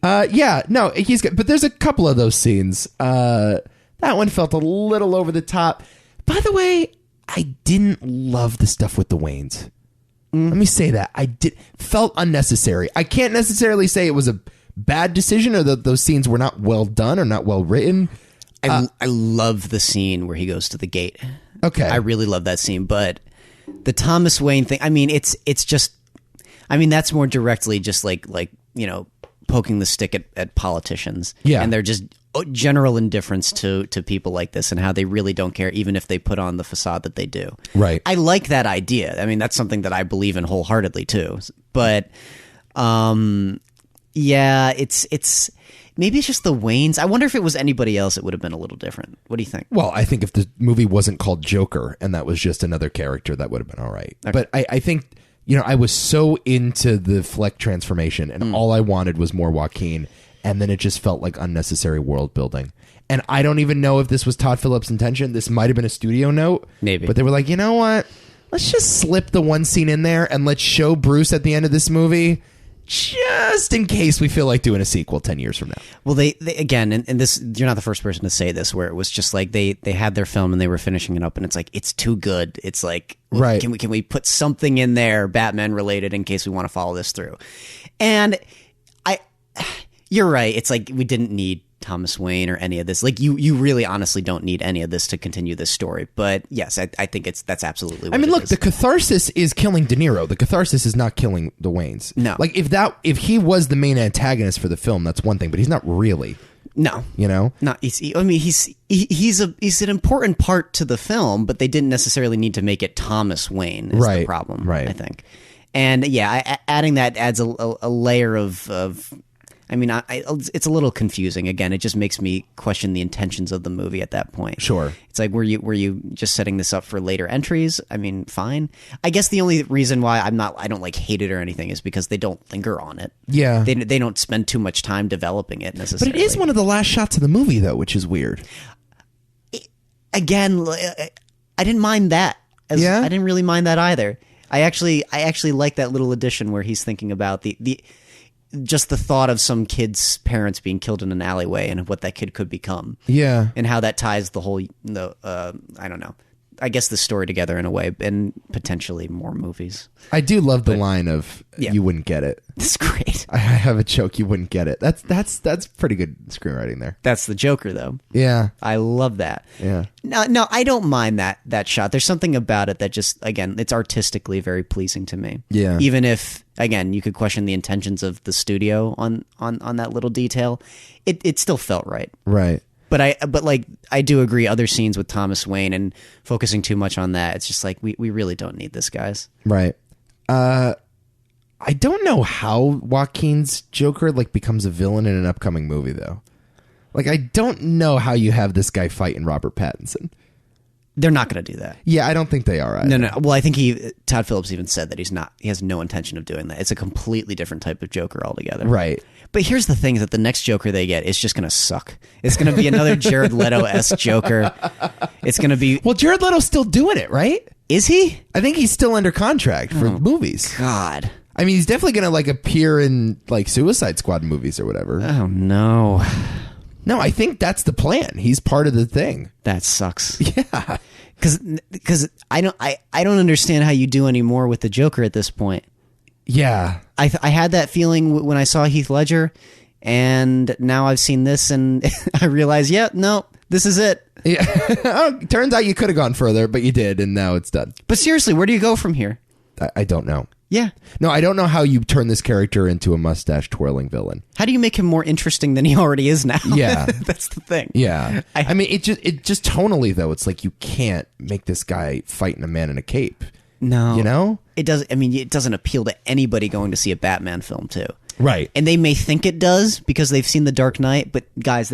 No, he's good. But there's a couple of those scenes. That one felt a little over the top. By the way, I didn't love the stuff with the Waynes. Let me say that. Felt unnecessary. I can't necessarily say it was a bad decision or that those scenes were not well done or not well written. I love the scene where he goes to the gate. Okay. I really love that scene. But the Thomas Wayne thing, I mean, it's just, I mean, that's more directly just like poking the stick at politicians. Yeah. And they're just general indifference to people like this and how they really don't care, even if they put on the facade that they do. Right. I like that idea. I mean, that's something that I believe in wholeheartedly too. But, yeah, it's maybe it's just the Waynes. I wonder if it was anybody else, it would have been a little different. What do you think? Well, I think if the movie wasn't called Joker and that was just another character, that would have been all right. Okay. But I think, I was so into the Fleck transformation and all I wanted was more Joaquin. And then it just felt like unnecessary world building. And I don't even know if this was Todd Phillip's intention. This might have been a studio note. Maybe. But they were like, you know what? Let's just slip the one scene in there and let's show Bruce at the end of this movie just in case we feel like doing a sequel 10 years from now. Well, they again, and this, you're not the first person to say this, where it was just like they had their film and they were finishing it up and it's like, it's too good. It's like, right. Can we put something in there Batman related in case we want to follow this through? And you're right. It's like we didn't need Thomas Wayne or any of this. Like you really honestly don't need any of this to continue this story. But yes, I think that's absolutely what look, the catharsis is killing De Niro. The catharsis is not killing the Waynes. No. Like if he was the main antagonist for the film, that's one thing, but he's not really. No. Not he's an important part to the film, but they didn't necessarily need to make it Thomas Wayne is the problem, I think. And yeah, adding that adds a layer of it's a little confusing. Again, it just makes me question the intentions of the movie at that point. Sure. It's like, were you just setting this up for later entries? I mean, fine. I guess the only reason why I don't like hate it or anything is because they don't linger on it. Yeah. They don't spend too much time developing it necessarily. But it is one of the last shots of the movie, though, which is weird. Again, I didn't mind that. I didn't really mind that either. I actually like that little addition where he's thinking about the just the thought of some kid's parents being killed in an alleyway and what that kid could become. Yeah. And how that ties the whole, I don't know. I guess the story together in a way, and potentially more movies. I do love the line of "you wouldn't get it." It's great. I have a joke. You wouldn't get it. That's pretty good screenwriting there. That's the Joker, though. Yeah, I love that. Yeah. No, I don't mind that shot. There's something about it that just, again, it's artistically very pleasing to me. Yeah. Even if, again, you could question the intentions of the studio on that little detail, it still felt right. Right. But I do agree. Other scenes with Thomas Wayne and focusing too much on that, it's just like we really don't need this, guys. Right. I don't know how Joaquin's Joker becomes a villain in an upcoming movie, though. I don't know how you have this guy fighting Robert Pattinson. They're not going to do that. Yeah, I don't think they are either. No. Well, I think Todd Phillips even said that he has no intention of doing that. It's a completely different type of Joker altogether. Right. But here's the thing, is that the next Joker they get is just going to suck. It's going to be another Jared Leto-esque Joker. It's going to be... Well, Jared Leto's still doing it, right? Is he? I think he's still under contract for movies. God. I mean, he's definitely going to appear in Suicide Squad movies or whatever. Oh, no. No, I think that's the plan. He's part of the thing. That sucks. Yeah. Because I don't understand how you do any more with the Joker at this point. Yeah. I had that feeling when I saw Heath Ledger, and now I've seen this, and I realize, this is it. Yeah. Turns out you could have gone further, but you did, and now it's done. But seriously, where do you go from here? I don't know. Yeah. No, I don't know how you turn this character into a mustache twirling villain. How do you make him more interesting than he already is now? Yeah. That's the thing. Yeah. I mean, it just tonally, though, it's like you can't make this guy fighting a man in a cape. No. You know? It does. I mean, it doesn't appeal to anybody going to see a Batman film, too. Right. And they may think it does because they've seen The Dark Knight, but guys,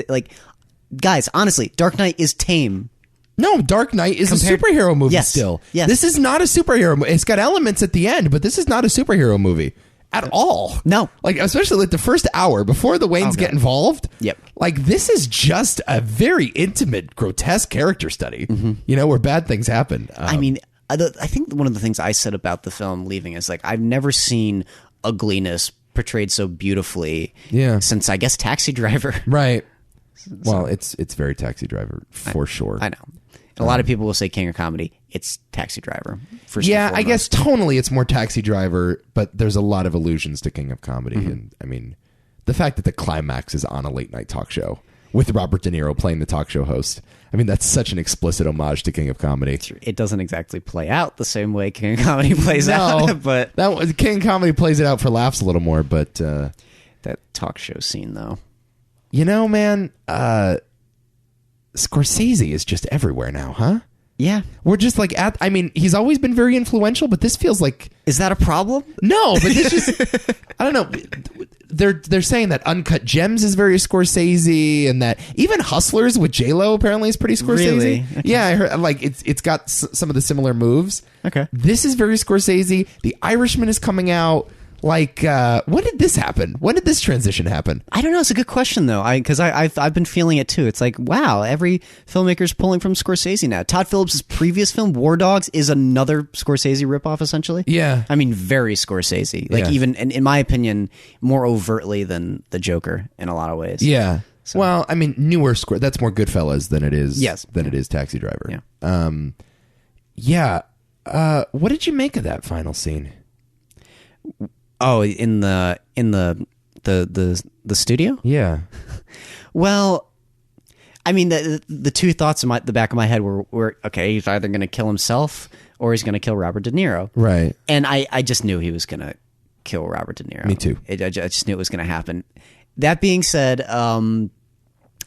honestly, Dark Knight is tame. No, Dark Knight is a superhero movie still. Yes. This is not a superhero movie. It's got elements at the end, but this is not a superhero movie at all. No. Especially the first hour before the Waynes get involved. Yep. This is just a very intimate, grotesque character study, where bad things happen. I mean, I think one of the things I said about the film leaving is I've never seen ugliness portrayed so beautifully since, I guess, Taxi Driver. Right. Well, it's very Taxi Driver for sure. I know. A lot of people will say King of Comedy. It's Taxi Driver. I guess tonally it's more Taxi Driver, but there's a lot of allusions to King of Comedy. And I mean, the fact that the climax is on a late night talk show with Robert De Niro playing the talk show host. I mean, that's such an explicit homage to King of Comedy. It doesn't exactly play out the same way King of Comedy plays out, but King of Comedy plays it out for laughs a little more. But that talk show scene, though, man. Scorsese is just everywhere now, huh? Yeah. We're just like he's always been very influential, but this feels like... Is that a problem? No, but this just... I don't know. They're saying that Uncut Gems is very Scorsese, and that even Hustlers with J-Lo apparently is pretty Scorsese. Really? Okay. Yeah, I heard, like it's got some of the similar moves. Okay. This is very Scorsese. The Irishman is coming out. Like, when did this happen? When did this transition happen? I don't know. It's a good question, though, because I've been feeling it, too. It's like, wow, every filmmaker's pulling from Scorsese now. Todd Phillips' previous film, War Dogs, is another Scorsese ripoff, essentially. Yeah. I mean, very Scorsese. Like, even, in my opinion, more overtly than The Joker in a lot of ways. Yeah. So. Well, I mean, newer that's more Goodfellas than it is it is Taxi Driver. Yeah. What did you make of that final scene? Oh, in the studio? Yeah. Well, I mean, the two thoughts in the back of my head were okay, he's either going to kill himself or he's going to kill Robert De Niro. Right. And I just knew he was going to kill Robert De Niro. Me too. I just knew it was going to happen. That being said,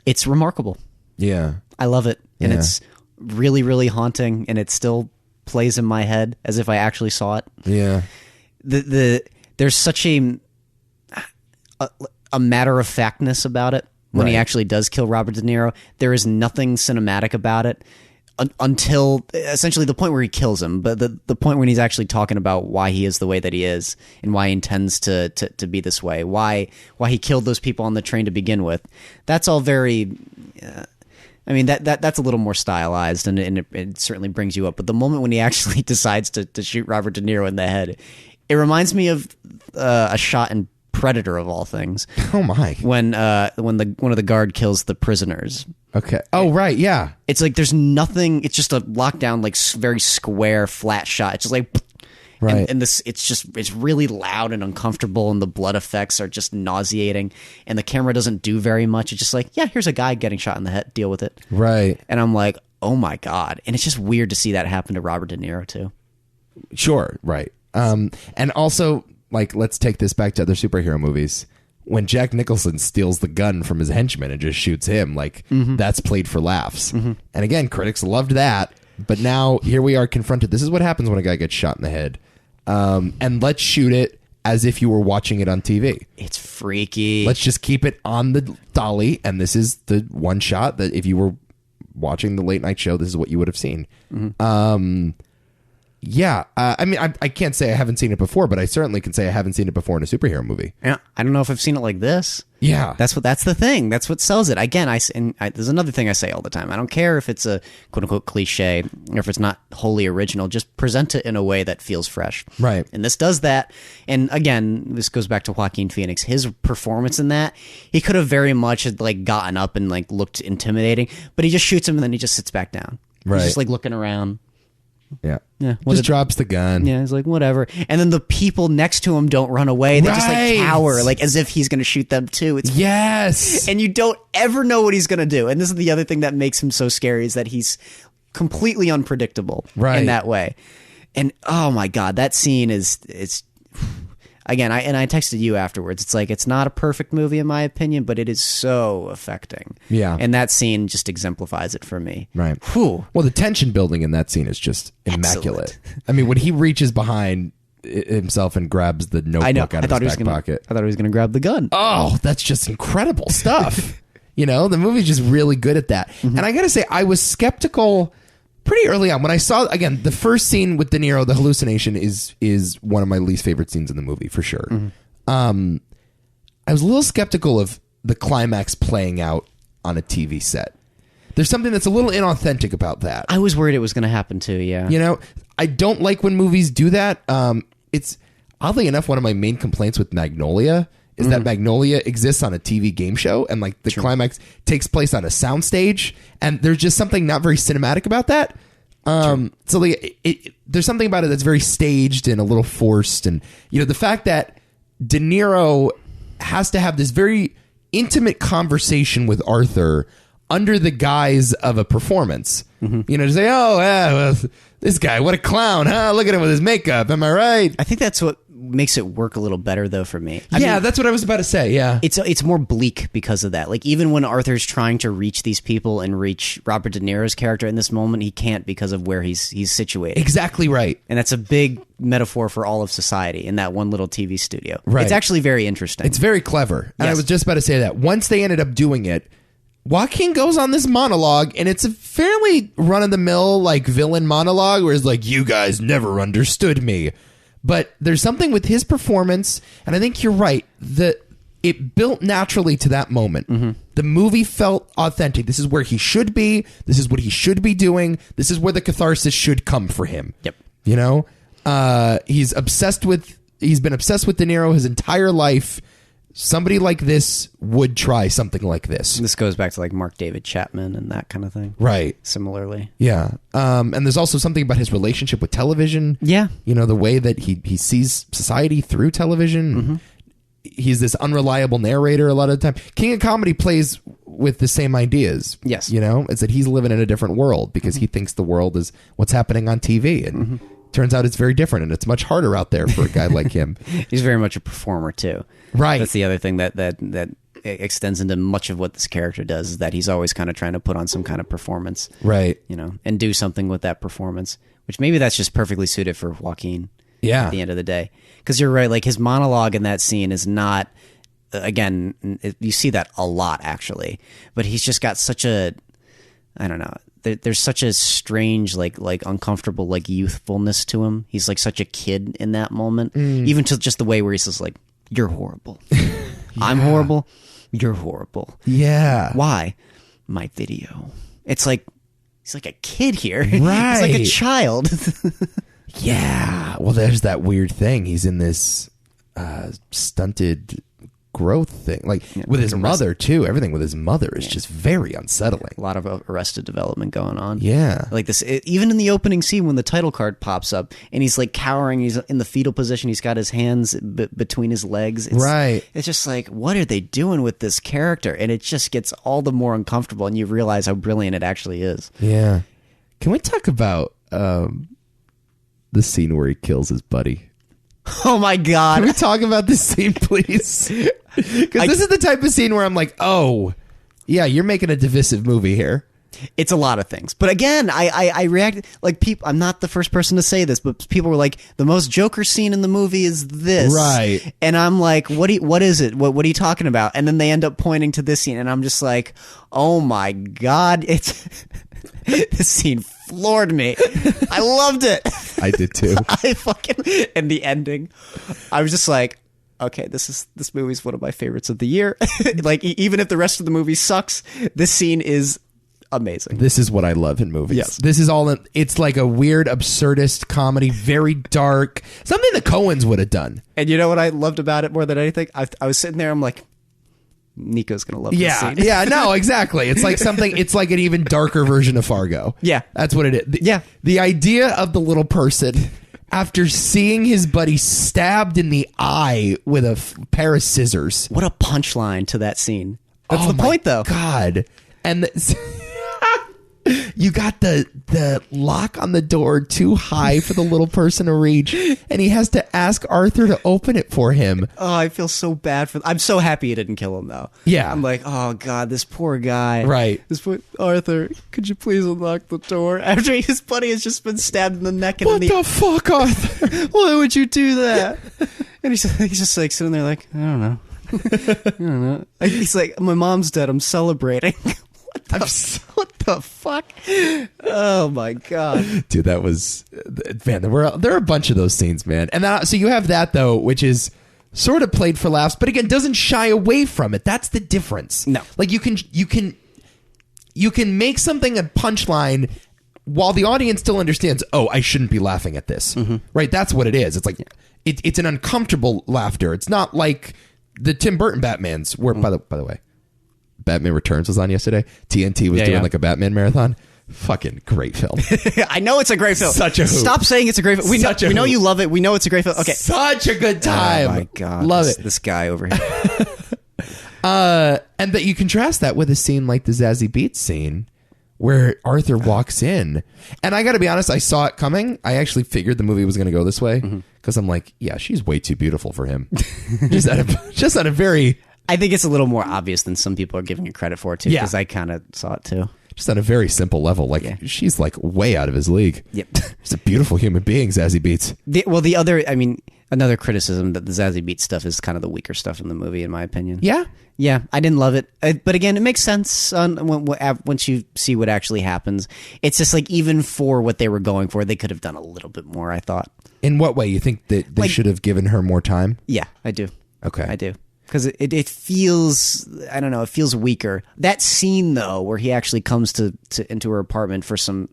it's remarkable. Yeah. I love it. And it's really, really haunting, and it still plays in my head as if I actually saw it. Yeah. There's such a matter of factness about it when he actually does kill Robert De Niro. There is nothing cinematic about it until essentially the point where he kills him. But the point when he's actually talking about why he is the way that he is and why he intends to be this way, why he killed those people on the train to begin with. That's all very. I mean that's a little more stylized, and it certainly brings you up. But the moment when he actually decides to shoot Robert De Niro in the head. It reminds me of a shot in Predator, of all things. Oh my! When one of the guard kills the prisoners. Okay. Oh right, yeah. It's like there's nothing. It's just a lockdown, like very square, flat shot. It's just like, right. And this, it's really loud and uncomfortable, and the blood effects are just nauseating. And the camera doesn't do very much. It's just like, yeah, here's a guy getting shot in the head. Deal with it. Right. And I'm like, oh my god. And it's just weird to see that happen to Robert De Niro too. Sure. Right. And also, like, let's take this back to other superhero movies. When Jack Nicholson steals the gun from his henchman and just shoots him, like, that's played for laughs. And again, critics loved that. But now, here we are confronted. This is what happens when a guy gets shot in the head. And let's shoot it as if you were watching it on TV. It's freaky. Let's just keep it on the dolly. And this is the one shot that if you were watching the late night show, this is what you would have seen. Yeah, I mean, I can't say I haven't seen it before, but I certainly can say I haven't seen it before in a superhero movie. Yeah, I don't know if I've seen it like this. Yeah, that's the thing. That's what sells it. Again, there's another thing I say all the time. I don't care if it's a quote unquote cliche or if it's not wholly original. Just present it in a way that feels fresh. Right. And this does that. And again, this goes back to Joaquin Phoenix. His performance in that, he could have very much like gotten up and like looked intimidating, but he just shoots him and then he just sits back down. Right. He's just like looking around. Yeah. Just drops the gun. Yeah, he's like, whatever. And then the people next to him don't run away. They just like cower, like as if he's going to shoot them too. It's yes. And you don't ever know what he's going to do. And this is the other thing that makes him so scary is that he's completely unpredictable in that way. And oh my God, that scene it's again, I texted you afterwards. It's like, it's not a perfect movie in my opinion, but it is so affecting. Yeah. And that scene just exemplifies it for me. Right. Whew. Well, the tension building in that scene is just immaculate. Excellent. I mean, when he reaches behind himself and grabs the notebook out of his back pocket. I thought he was going to grab the gun. Oh, that's just incredible stuff. You know, the movie's just really good at that. And I got to say, I was skeptical pretty early on when I saw, again, the first scene with De Niro, the hallucination is one of my least favorite scenes in the movie for sure. I was a little skeptical of the climax playing out on a TV set. There's something that's a little inauthentic about that. I was worried it was going to happen too. Yeah. You know, I don't like when movies do that. It's oddly enough, one of my main complaints with Magnolia is that Magnolia exists on a TV game show and like the climax takes place on a soundstage, and there's just something not very cinematic about that. So like there's something about it that's very staged and a little forced, and you know the fact that De Niro has to have this very intimate conversation with Arthur under the guise of a performance. You know, to say, oh, yeah, well, this guy, what a clown, huh? Look at him with his makeup. Am I right? I think that's what makes it work a little better though for me. I mean, that's what I was about to say. Yeah, it's more bleak because of that. Like even when Arthur's trying to reach these people and reach Robert De Niro's character in this moment, he can't because of where he's situated. Exactly right. And that's a big metaphor for all of society in that one little TV studio. Right. It's actually very interesting. It's very clever. And I was just about to say that once they ended up doing it, Joaquin goes on this monologue, and it's a fairly run-of-the-mill, like, villain monologue where it's like, you guys never understood me. But there's something with his performance, and I think you're right, that it built naturally to that moment. Mm-hmm. The movie felt authentic. This is where he should be. This is what he should be doing. This is where the catharsis should come for him. Yep. You know? He's been obsessed with De Niro his entire life. Somebody like this would try something like this. This goes back to like Mark David Chapman and that kind of thing. Right. Similarly. Yeah. And there's also something about his relationship with television. Yeah. You know, the way that he sees society through television. Mm-hmm. He's this unreliable narrator a lot of the time. King of Comedy plays with the same ideas. Yes. You know, it's that he's living in a different world because he thinks the world is what's happening on TV. And turns out it's very different, and it's much harder out there for a guy like him. He's very much a performer too. Right. That's the other thing that extends into much of what this character does, is that he's always kind of trying to put on some kind of performance. Right. You know, and do something with that performance, which maybe that's just perfectly suited for Joaquin. Yeah. At the end of the day. Because you're right, like his monologue in that scene is not, again, you see that a lot actually, but he's just got such a, I don't know, there's such a strange, like uncomfortable, like youthfulness to him. He's like such a kid in that moment, even to just the way where he says like, "You're horrible, I'm horrible, you're horrible." Yeah. Why? My video. It's like he's like a kid here, right? He's like a child. Yeah. Well, there's that weird thing. He's in this stunted growth thing, like with his mother too. Everything with his mother is just very unsettling. A lot of Arrested Development going on. Yeah, like this. Even in the opening scene when the title card pops up and he's like cowering, he's in the fetal position. He's got his hands between his legs. Right. It's just like, what are they doing with this character? And it just gets all the more uncomfortable, and you realize how brilliant it actually is. Yeah. Can we talk about the scene where he kills his buddy? Oh my God. Can we talk about this scene, please? Because this is the type of scene where I'm like, oh, yeah, you're making a divisive movie here. It's a lot of things. But again, I react like people. I'm not the first person to say this, but people were like, the most Joker scene in the movie is this. Right. And I'm like, what is it? What are you talking about? And then they end up pointing to this scene, and I'm just like, oh my God. It's this scene floored me. I loved it. I did too. And the ending, I was just like, okay, this movie's one of my favorites of the year. Like even if the rest of the movie sucks, this scene is amazing. This is what I love in movies. Yes. This is all. It's like a weird, absurdist comedy, very dark. Something the Coens would have done. And you know what I loved about it more than anything? I was sitting there, I'm like, Nico's gonna love this scene. Yeah, no, exactly. It's like something. It's like an even darker version of Fargo. Yeah, that's what it is. Yeah, the idea of the little person after seeing his buddy stabbed in the eye with a pair of scissors. What a punchline to that scene. That's the point, though. God, and you got the lock on the door too high for the little person to reach, and he has to ask Arthur to open it for him. Oh, I feel so bad for. I'm so happy he didn't kill him, though. Yeah, I'm like, oh God, this poor guy. Right. Arthur, could you please unlock the door after his buddy has just been stabbed in the neck and what the fuck, Arthur? Why would you do that? And he's just like sitting there, like, I don't know. I don't know. He's like, my mom's dead. I'm celebrating. What the fuck? Oh my God, dude, that was, man. There are a bunch of those scenes, man. And that, so you have that though, which is sort of played for laughs, but again, doesn't shy away from it. That's the difference. No, like you can make something a punchline while the audience still understands. Oh, I shouldn't be laughing at this. Mm-hmm. Right? That's what it is. It's like it's an uncomfortable laughter. It's not like the Tim Burton Batmans. Where by the way, Batman Returns was on yesterday. TNT was doing like a Batman marathon. Fucking great film. I know it's a great film. Such a hoop. Stop saying it's a great film. We know you love it. We know it's a great film. Okay. Such a good time. Oh my God. Love it. This guy over here. And that you contrast that with a scene like the Zazie Beetz scene where Arthur walks in. And I got to be honest, I saw it coming. I actually figured the movie was going to go this way because I'm like, yeah, she's way too beautiful for him. just at a very... I think it's a little more obvious than some people are giving it credit for, too, because I kind of saw it, too. Just on a very simple level. Like, she's like way out of his league. Yep. She's a beautiful human being, Zazie Beetz. Another criticism that the Zazie Beetz stuff is kind of the weaker stuff in the movie, in my opinion. Yeah? Yeah, I didn't love it. But again, it makes sense once you see what actually happens. It's just like, even for what they were going for, they could have done a little bit more, I thought. In what way? You think that they should have given her more time? Yeah, I do. Okay. I do. Because it feels, I don't know, it feels weaker. That scene, though, where he actually comes into her apartment for some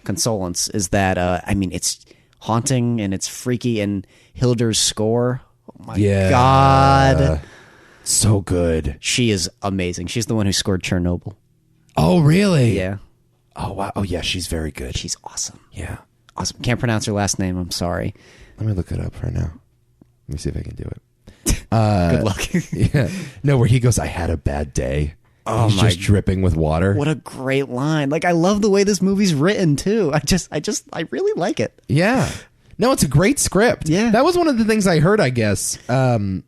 consolence is that, it's haunting and it's freaky, and Hilder's score, oh my God. So good. She is amazing. She's the one who scored Chernobyl. Oh, really? Yeah. Oh, wow. Oh, yeah, she's very good. She's awesome. Yeah. Awesome. Can't pronounce her last name. I'm sorry. Let me look it up right now. Let me see if I can do it. Good luck. Yeah. No, where he goes, I had a bad day. Oh, he's just dripping with water. What a great line. Like, I love the way this movie's written, too. I really like it. Yeah. No, it's a great script. Yeah. That was one of the things I heard, I guess, when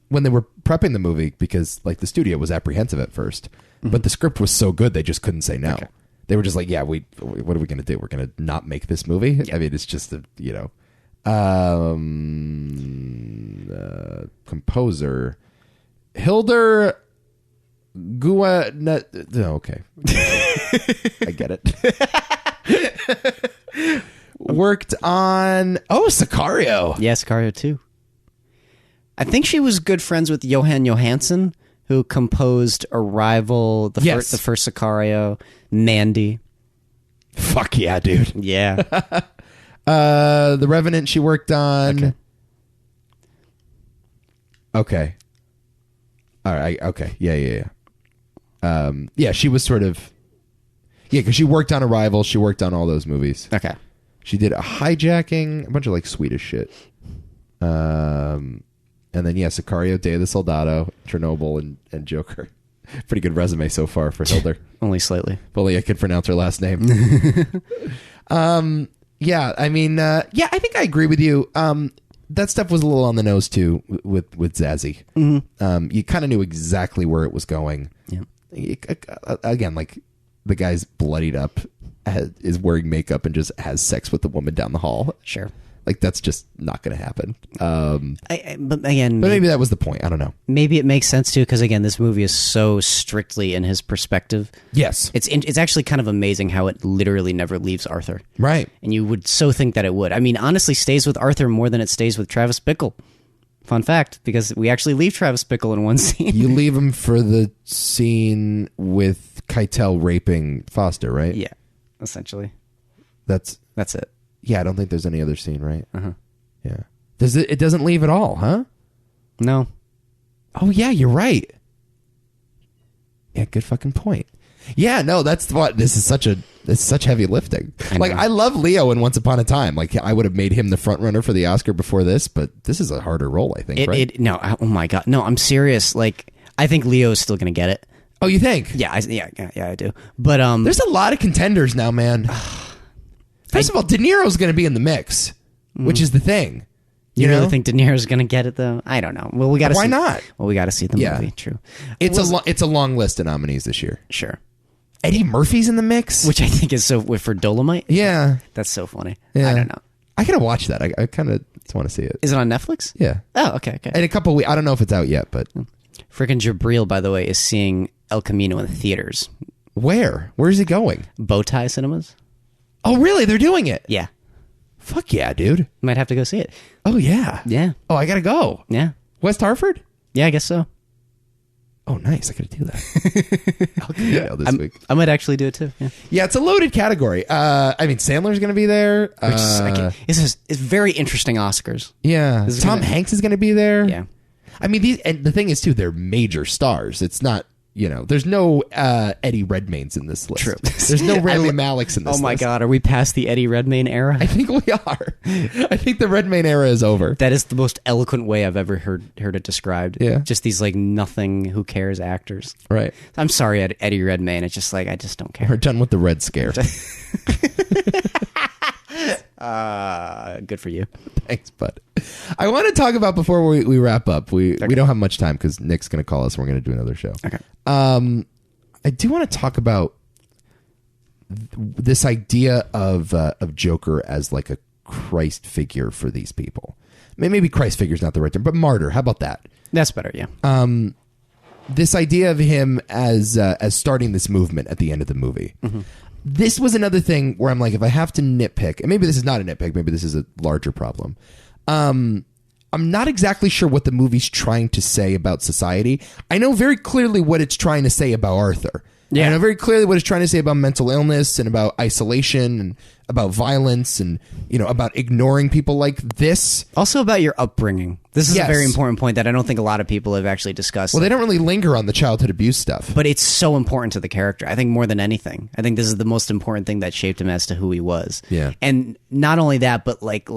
they were prepping the movie, because like the studio was apprehensive at first, but the script was so good they just couldn't say no. Okay. They were just like, yeah, what are we going to do? We're going to not make this movie? Yeah. I mean, it's just composer Hilder Gua. No, okay. I get it. Worked on Sicario. Yeah, Sicario 2. I think she was good friends with Johan Johansson, who composed Arrival, the first Sicario, Mandy. Fuck yeah, dude. Yeah. The Revenant she worked on. Okay. All right. Okay. Yeah. Yeah, she was sort of... Yeah, because she worked on Arrival. She worked on all those movies. Okay. She did a Hijacking, a bunch of like Swedish shit. And then, Sicario, Day of the Soldado, Chernobyl, and Joker. Pretty good resume so far for Hilder. Only slightly. If only I could pronounce her last name. Yeah, I mean, I think I agree with you. That stuff was a little on the nose, too, with Zazie. Mm-hmm. You kind of knew exactly where it was going. Yeah. Again, like, the guy's bloodied up, is wearing makeup, and just has sex with the woman down the hall. Sure. Like, that's just not going to happen. But maybe that was the point. I don't know. Maybe it makes sense too, because again, this movie is so strictly in his perspective. Yes, it's actually kind of amazing how it literally never leaves Arthur. Right, and you would so think that it would. I mean, honestly, stays with Arthur more than it stays with Travis Bickle. Fun fact, because we actually leave Travis Bickle in one scene. You leave him for the scene with Keitel raping Foster, right? Yeah, essentially. That's it. Yeah, I don't think there's any other scene, right? Uh-huh. Yeah. It doesn't leave at all, huh? No. Oh, yeah, you're right. Yeah, good fucking point. Yeah, no, that's what, this is such heavy lifting. I love Leo in Once Upon a Time. Like, I would have made him the front runner for the Oscar before this, but this is a harder role, I think, right? No, oh my God. No, I'm serious. Like, I think Leo is still going to get it. Oh, you think? Yeah, I do. But there's a lot of contenders now, man. First of all, De Niro's going to be in the mix, which is the thing. You really think De Niro's going to get it, though? I don't know. Well, we got to. Why not? Well, we got to see the movie. True. It's a long list of nominees this year. Sure. Eddie Murphy's in the mix, which I think is so for Dolomite. Yeah, that's so funny. Yeah. I don't know. I gotta watch that. I kind of want to see it. Is it on Netflix? Yeah. Oh, okay. In a couple weeks. I don't know if it's out yet, but freaking Jabril, by the way, is seeing El Camino in theaters. Where? Where is he going? Bowtie Cinemas. Oh, really? They're doing it? Yeah. Fuck yeah, dude. Might have to go see it. Oh, yeah. Yeah. Oh, I gotta go. Yeah. West Hartford? Yeah, I guess so. Oh, nice. I gotta do that. I'll go this week. I might actually do it too. Yeah, it's a loaded category. I mean, Sandler's gonna be there. It's very interesting Oscars. Yeah. Tom Hanks is gonna be there. Yeah. I mean, and the thing is, too, they're major stars. It's not, there's no Eddie Redmaynes in this list. True. There's no Rami Maleks in this list. Oh my God, are we past the Eddie Redmayne era? I think we are. I think the Redmayne era is over. That is the most eloquent way I've ever heard it described. Yeah. Just these like nothing, who cares actors. Right. I'm sorry, Eddie Redmayne. It's just like, I just don't care. We're done with the Red Scare. Good for you. Thanks, bud. I want to talk about, before we wrap up, we don't have much time because Nick's going to call us and we're going to do another show. Okay. I do want to talk about this idea of Joker as like a Christ figure for these people. Maybe Christ figure is not the right term, but martyr. How about that? That's better, yeah. This idea of him as starting this movement at the end of the movie. Mm-hmm. This was another thing where I'm like, if I have to nitpick, and maybe this is not a nitpick, maybe this is a larger problem. I'm not exactly sure what the movie's trying to say about society. I know very clearly what it's trying to say about Arthur. Yeah. I know very clearly what it's trying to say about mental illness and about isolation and about violence and, about ignoring people like this. Also about your upbringing. This is a very important point that I don't think a lot of people have actually discussed. Well, they don't really linger on the childhood abuse stuff. But it's so important to the character. I think more than anything. I think this is the most important thing that shaped him as to who he was. Yeah. And not only that, but like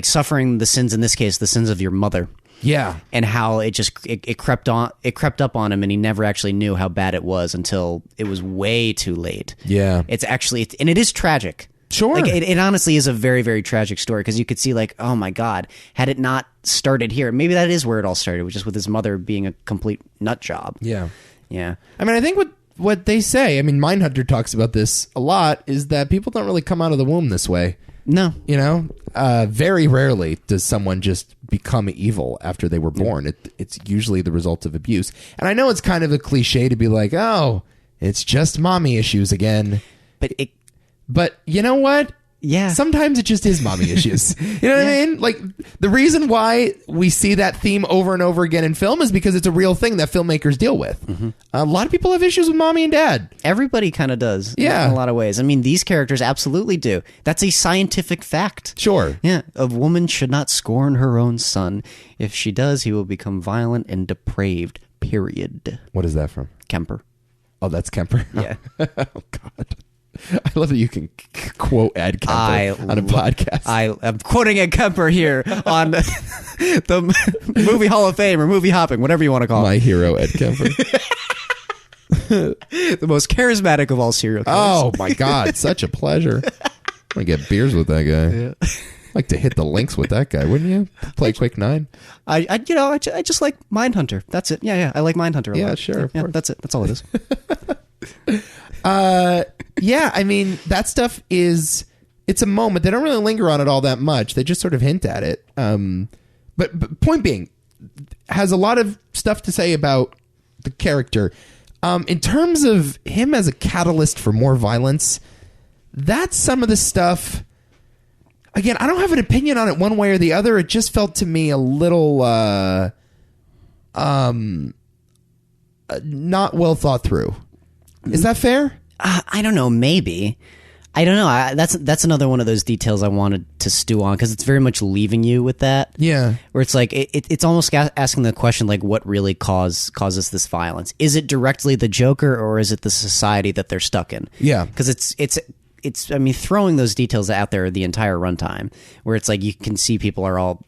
suffering the sins, in this case, the sins of your mother. Yeah. And how it crept up on him, and he never actually knew how bad it was until it was way too late. Yeah. And it is tragic. Sure. Like it honestly is a very, very tragic story, because you could see like, oh my God, had it not started here, maybe that is where it all started, just with his mother being a complete nut job. Yeah. Yeah. I mean, I think what they say, Mindhunter talks about this a lot, is that people don't really come out of the womb this way. No. Very rarely does someone just become evil after they were born. It's usually the result of abuse. And I know it's kind of a cliche to be like, oh, it's just mommy issues again. But you know what? Yeah. Sometimes it just is mommy issues. You know what I mean? Like, the reason why we see that theme over and over again in film is because it's a real thing that filmmakers deal with. Mm-hmm. A lot of people have issues with mommy and dad. Everybody kind of does. Yeah. In a lot of ways. I mean, these characters absolutely do. That's a scientific fact. Sure. Yeah. A woman should not scorn her own son. If she does, he will become violent and depraved. Period. What is that from? Kemper. Oh, that's Kemper? Yeah. Oh, God. I love that you can quote Ed Kemper on a podcast. I am quoting Ed Kemper here on the Movie Hall of Fame, or movie hopping, whatever you want to call it. My hero, Ed Kemper. The most charismatic of all serial killers. Oh, my God. Such a pleasure. I'm going to get beers with that guy. Yeah. I'd like to hit the links with that guy, wouldn't you? Play Quick 9. I just like Mindhunter. That's it. Yeah. I like Mindhunter a lot. Yeah, sure. Of course. That's it. That's all it is. Yeah, I mean, that stuff it's a moment. They don't really linger on it all that much. They just sort of hint at it. But point being, has a lot of stuff to say about the character. In terms of him as a catalyst for more violence, that's some of the stuff. Again, I don't have an opinion on it one way or the other. It just felt to me a little not well thought through. Is that fair? I don't know. Maybe. I don't know. That's another one of those details I wanted to stew on, because it's very much leaving you with that. Yeah. Where it's like it's almost asking the question, like, what really causes this violence? Is it directly the Joker, or is it the society that they're stuck in? Yeah. Because it's I mean, throwing those details out there the entire runtime, where it's like you can see people are all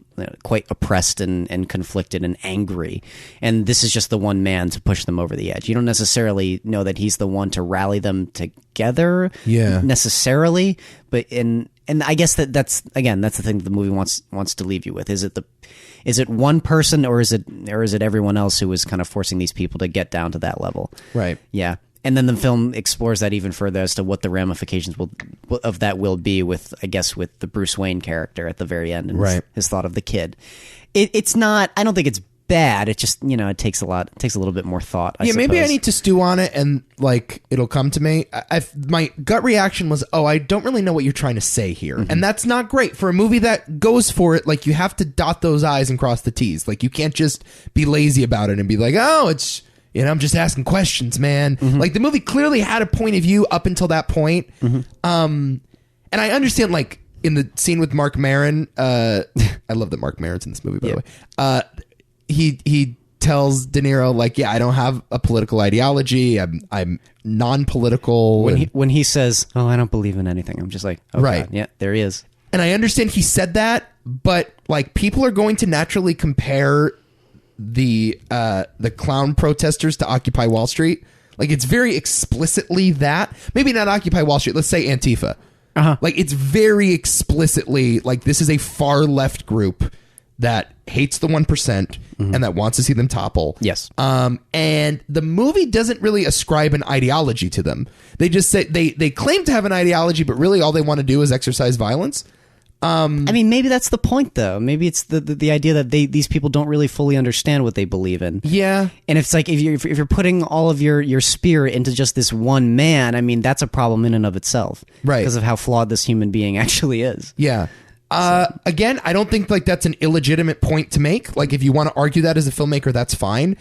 quite oppressed and conflicted and angry, and this is just the one man to push them over the edge. You don't necessarily know that he's the one to rally them together, necessarily, but and I guess that's the thing that the movie wants to leave you with. Is it one person, or is it everyone else who is kind of forcing these people to get down to that level? Right. Yeah. And then the film explores that even further as to what the ramifications will be with the Bruce Wayne character at the very end, and his thought of the kid. It's not. I don't think it's bad. It just it takes a little bit more thought. I suppose. Maybe I need to stew on it, and like it'll come to me. My gut reaction was, I don't really know what you're trying to say here, and that's not great for a movie that goes for it. Like, you have to dot those I's and cross the T's. Like, you can't just be lazy about it and be like, it's. I'm just asking questions, man. Mm-hmm. Like, the movie clearly had a point of view up until that point. Mm-hmm. And I understand, like, in the scene with Mark Maron, I love that Mark Maron's in this movie, by the way. He tells De Niro, like, yeah, I don't have a political ideology. I'm non-political. When he says, "Oh, I don't believe in anything," I'm just like, oh, right. God, yeah, there he is. And I understand he said that, but like people are going to naturally compare the clown protesters to Occupy Wall Street. Like it's very explicitly that. Maybe not Occupy Wall Street. Let's say Antifa. Like it's very explicitly like this is a far left group that hates the 1% and that wants to see them topple. Yes. And the movie doesn't really ascribe an ideology to them. They just say they claim to have an ideology, but really all they want to do is exercise violence. I mean, maybe that's the point, though. Maybe it's the idea that these people don't really fully understand what they believe in. Yeah, and it's like if you're putting all of your spirit into just this one man, I mean, that's a problem in and of itself, right? Because of how flawed this human being actually is. Yeah. Again, I don't think like that's an illegitimate point to make. Like, if you want to argue that as a filmmaker, that's fine.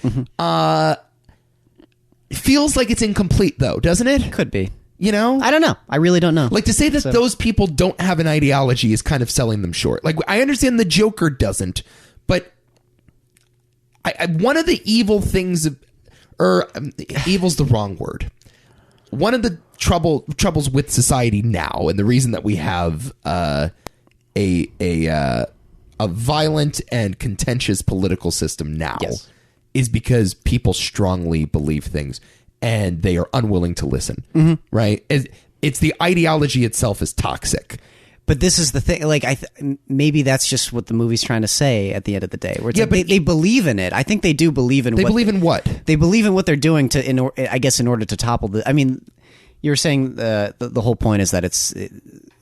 It feels like it's incomplete, though, doesn't it? Could be. You know? I don't know. I really don't know. Like, to say that those people don't have an ideology is kind of selling them short. Like, I understand the Joker doesn't, but one of the evil things, evil's the wrong word. One of the troubles with society now, and the reason that we have a violent and contentious political system now, is because people strongly believe things. And they are unwilling to listen, right? It's the ideology itself is toxic. But this is the thing. Like, maybe that's just what the movie's trying to say at the end of the day. Where it's like they believe in it. I think they do believe in. They believe in what? They believe in what they're doing in order to topple the. I mean, you were saying the whole point is that it's.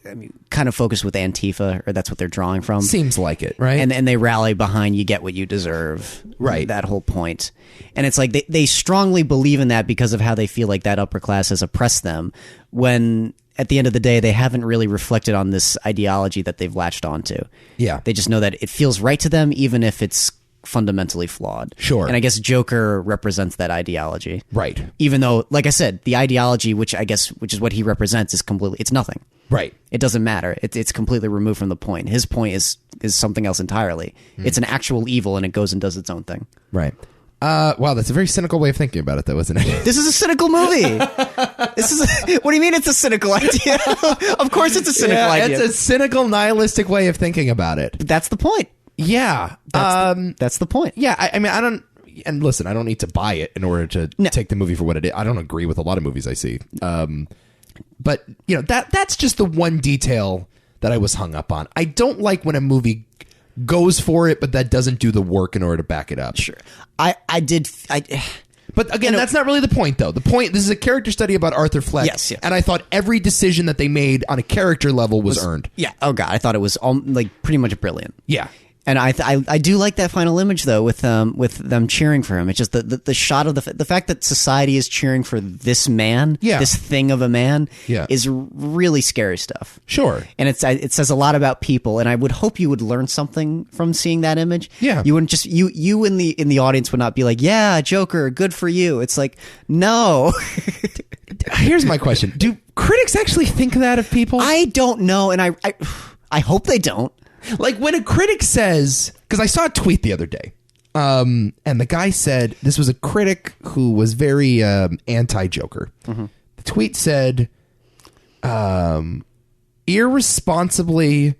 I mean, kind of focused with Antifa, or that's what they're drawing from. Seems like it, right? And they rally behind "you get what you deserve," right? That whole point, and it's like they strongly believe in that because of how they feel like that upper class has oppressed them. When at the end of the day, they haven't really reflected on this ideology that they've latched onto. Yeah, they just know that it feels right to them, even if it's fundamentally flawed. Sure. And I guess Joker represents that ideology, right? Even though, like I said, the ideology, which is what he represents, is it's nothing. Right. It doesn't matter. It's completely removed from the point. His point is something else entirely. It's an actual evil, and it goes and does its own thing. Right. Wow, that's a very cynical way of thinking about it, though, isn't it? This is a cynical movie. What do you mean it's a cynical idea? Of course it's a cynical idea. It's a cynical, nihilistic way of thinking about it. But that's the point. Yeah. That's the point. Yeah, I mean, I don't... And listen, I don't need to buy it in order to take the movie for what it is. I don't agree with a lot of movies I see. But, you know, that's just the one detail that I was hung up on. I don't like when a movie goes for it, but that doesn't do the work in order to back it up. Sure. But again, that's not really the point, though. The point, this is a character study about Arthur Fleck. Yes. And I thought every decision that they made on a character level was earned. Yeah. Oh, God. I thought it was pretty much brilliant. Yeah. And I do like that final image, though, with them cheering for him. It's just the shot of the fact that society is cheering for this man, this thing of a man, is really scary stuff. Sure. And it says a lot about people, and I would hope you would learn something from seeing that image. Yeah. You wouldn't just you in the audience would not be like, yeah, Joker, good for you. It's like, no. Here's my question: do critics actually think that of people? I don't know, and I hope they don't. Like when a critic says, because I saw a tweet the other day, and the guy said, this was a critic who was very anti-Joker. The tweet said, irresponsibly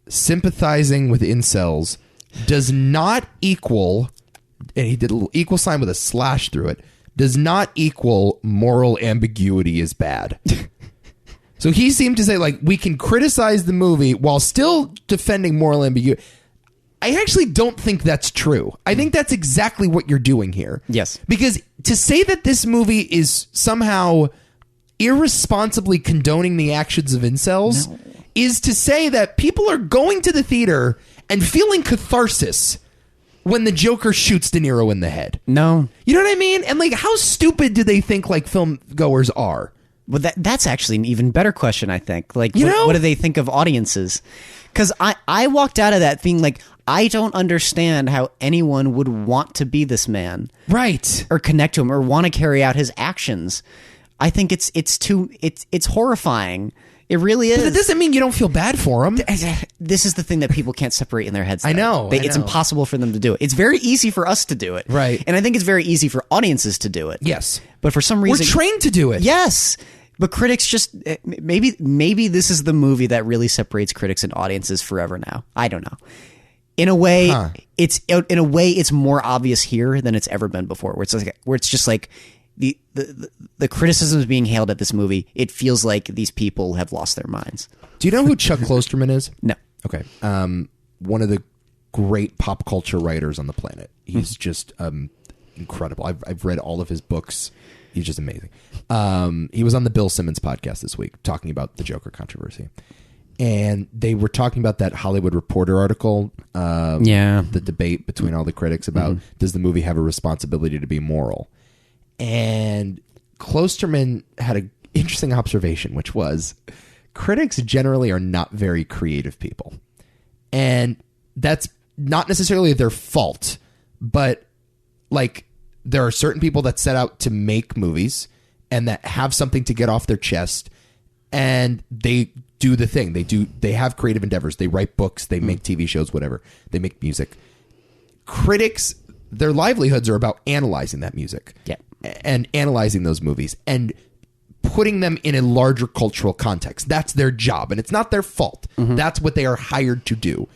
sympathizing with incels does not equal, and he did a little equal sign with a slash through it, does not equal moral ambiguity is bad. So he seemed to say, like, we can criticize the movie while still defending moral ambiguity. I actually don't think that's true. I think that's exactly what you're doing here. Yes. Because to say that this movie is somehow irresponsibly condoning the actions of incels is to say that people are going to the theater and feeling catharsis when the Joker shoots De Niro in the head. No. You know what I mean? And, like, how stupid do they think, like, film goers are? Well, that's actually an even better question, I think. Like, what do they think of audiences? Because I walked out of that being like, I don't understand how anyone would want to be this man. Right. Or connect to him or want to carry out his actions. I think it's horrifying. It really is. But it doesn't mean you don't feel bad for them. This is the thing that people can't separate in their heads. I know. It's impossible for them to do it. It's very easy for us to do it. Right. And I think it's very easy for audiences to do it. Yes. But for some reason... We're trained to do it. Yes. But critics just... Maybe this is the movie that really separates critics and audiences forever now. I don't know. In a way, it's more obvious here than it's ever been before, where it's just like... The criticisms being hailed at this movie, it feels like these people have lost their minds. Do you know who Chuck Klosterman is? No. Okay. One of the great pop culture writers on the planet. He's just incredible. I've read all of his books. He's just amazing. He was on the Bill Simmons podcast this week talking about the Joker controversy. And they were talking about that Hollywood Reporter article, the debate between all the critics about does the movie have a responsibility to be moral? And Klosterman had an interesting observation, which was critics generally are not very creative people. And that's not necessarily their fault, but like there are certain people that set out to make movies and that have something to get off their chest, and they do the thing. They have creative endeavors. They write books, they make TV shows, whatever. They make music. Critics, their livelihoods are about analyzing that music. Yeah. And analyzing those movies and putting them in a larger cultural context. That's their job, and it's not their fault. That's what they are hired to do.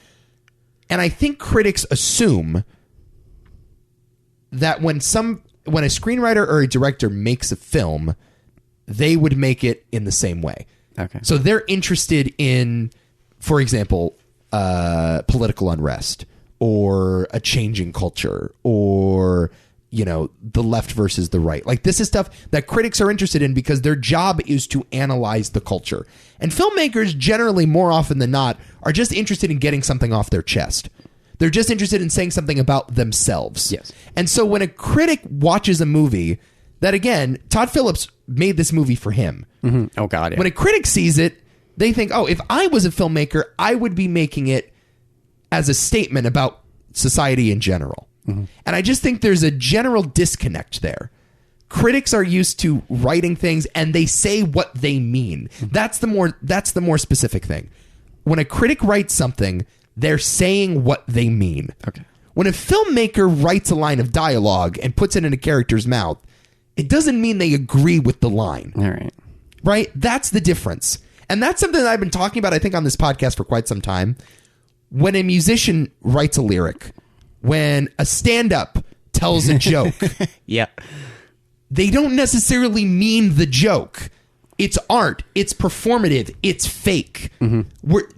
And I think critics assume that when a screenwriter or a director makes a film, they would make it in the same way. Okay. So they're interested in, for example, political unrest or a changing culture or... the left versus the right. Like, this is stuff that critics are interested in because their job is to analyze the culture. And filmmakers generally, more often than not, are just interested in getting something off their chest. They're just interested in saying something about themselves. Yes. And so when a critic watches a movie that, again, Todd Phillips made this movie for him. Oh, God, yeah. When a critic sees it, they think, oh, if I was a filmmaker, I would be making it as a statement about society in general. And I just think there's a general disconnect there. Critics are used to writing things and they say what they mean. That's the more specific thing. When a critic writes something, they're saying what they mean. Okay. When a filmmaker writes a line of dialogue and puts it in a character's mouth, it doesn't mean they agree with the line. All right. Right? That's the difference. And that's something that I've been talking about, I think, on this podcast for quite some time. When a musician writes a lyric, when a stand-up tells a joke, yeah, they don't necessarily mean the joke. It's art. It's performative. It's fake.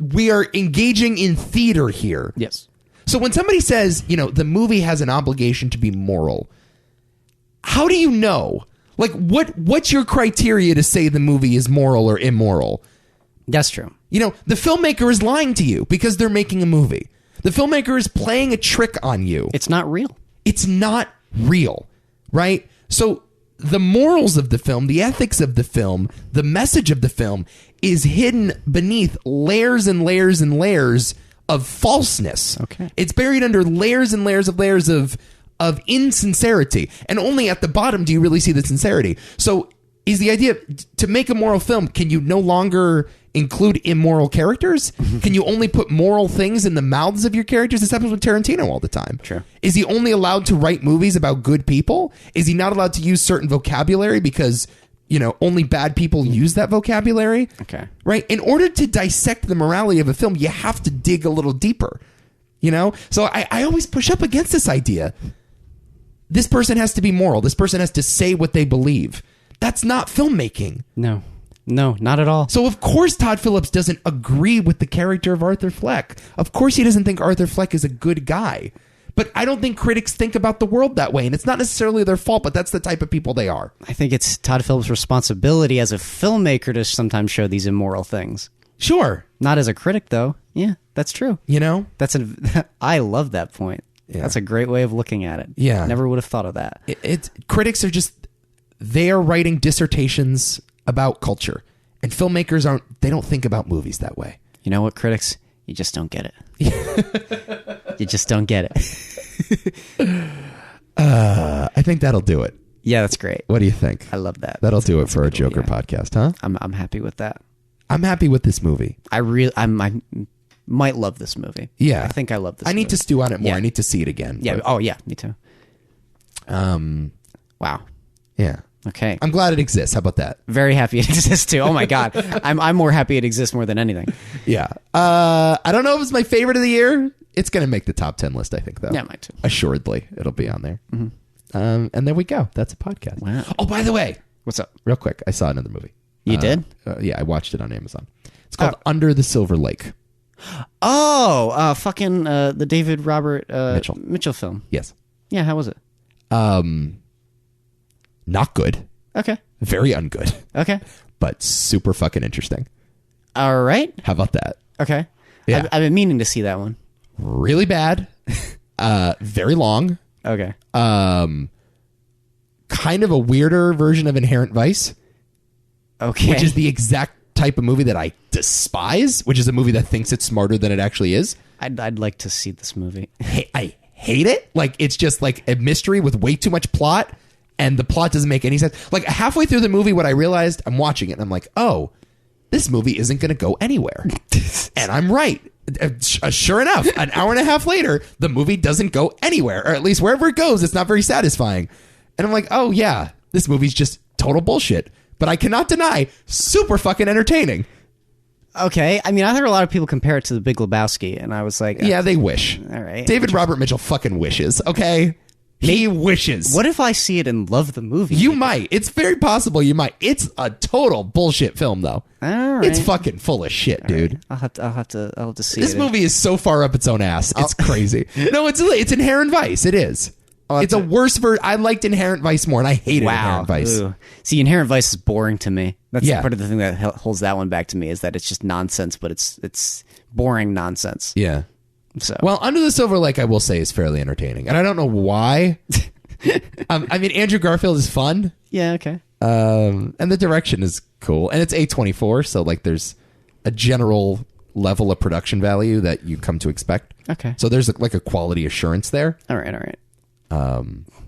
We are engaging in theater here. Yes. So when somebody says, the movie has an obligation to be moral, how do you know? Like, what's your criteria to say the movie is moral or immoral? That's true. The filmmaker is lying to you because they're making a movie. The filmmaker is playing a trick on you. It's not real. It's not real, right? So the morals of the film, the ethics of the film, the message of the film is hidden beneath layers and layers and layers of falseness. Okay. It's buried under layers and layers of insincerity. And only at the bottom do you really see the sincerity. So is the idea to make a moral film, can you no longer include immoral characters? Can you only put moral things in the mouths of your characters? This happens with Tarantino all the time. True. Is he only allowed to write movies about good people? Is he not allowed to use certain vocabulary because, only bad people use that vocabulary? Okay. Right? In order to dissect the morality of a film, you have to dig a little deeper. So I always push up against this idea. This person has to be moral. This person has to say what they believe. That's not filmmaking. No, not at all. So, of course, Todd Phillips doesn't agree with the character of Arthur Fleck. Of course, he doesn't think Arthur Fleck is a good guy. But I don't think critics think about the world that way. And it's not necessarily their fault, but that's the type of people they are. I think it's Todd Phillips' responsibility as a filmmaker to sometimes show these immoral things. Sure. Not as a critic, though. Yeah, that's true. I love that point. Yeah. That's a great way of looking at it. Yeah. Never would have thought of that. Critics are just... They are writing dissertations about culture, and filmmakers they don't think about movies that way. You know what, critics? You just don't get it. You just don't get it. I think that'll do it. Yeah, that's great. What do you think? I love that. That'll do it for our Joker podcast, huh? I'm happy with that. I'm happy with this movie. I might love this movie. Yeah. I think I love this I movie. need to stew on it more. Yeah. I need to see it again. Yeah. But, Oh, yeah. Me too. Wow. yeah. Okay. I'm glad it exists. How about that? Very happy it exists too. Oh my God. I'm more happy it exists more than anything. Yeah. I don't know if it's my favorite of the year. It's going to make the top 10 list, I think, though. Yeah, mine too. Assuredly, it'll be on there. And there we go. That's a podcast. Wow. Oh, by the way, What's up? real quick, I saw another movie. You did? Yeah, I watched it on Amazon. It's called Under the Silver Lake. Oh, fucking the David Robert Mitchell film. Yes. Yeah, how was it? Not good. Okay. Very ungood. Okay. But super fucking interesting. All right. How about that? Okay. Yeah. I've been meaning to see that one. Really bad. Very long. Okay. Kind of a weirder version of Inherent Vice. Okay. Which is the exact type of movie that I despise, which is a movie that thinks it's smarter than it actually is. I'd like to see this movie. I hate it. Like, it's just like a mystery with way too much plot, and the plot doesn't make any sense. Like, halfway through the movie, what I realized, I'm watching it, and I'm like, oh, this movie isn't going to go anywhere. And I'm right. Sure enough, an hour and a half later, the movie doesn't go anywhere, or at least wherever it goes, it's not very satisfying. And I'm like, oh, yeah, this movie's just total bullshit. But I cannot deny, super fucking entertaining. Okay. I mean, I heard a lot of people compare it to The Big Lebowski, and I was like... Yeah, they wish. All right. David Robert Mitchell fucking wishes, okay? He wishes. What if I see it and love the movie? You might. It's very possible you might. It's a total bullshit film, though. All right. It's fucking full of shit, dude. Right. I'll have to see This it. movie is so far up its own ass. It's crazy. No, it's Inherent Vice. It is. It's a worse version. I liked Inherent Vice more, and I hated Inherent Vice. Ooh. See, Inherent Vice is boring to me. That's Yeah. part of the thing that holds that one back to me is that it's just nonsense, but it's boring nonsense. Yeah. So Well, Under the Silver Lake, I will say, is fairly entertaining, and I don't know why. I mean, Andrew Garfield is fun, yeah, okay. and the direction is cool, and it's A24, so like there's a general level of production value that you come to expect. Okay. So there's like a quality assurance there. All right.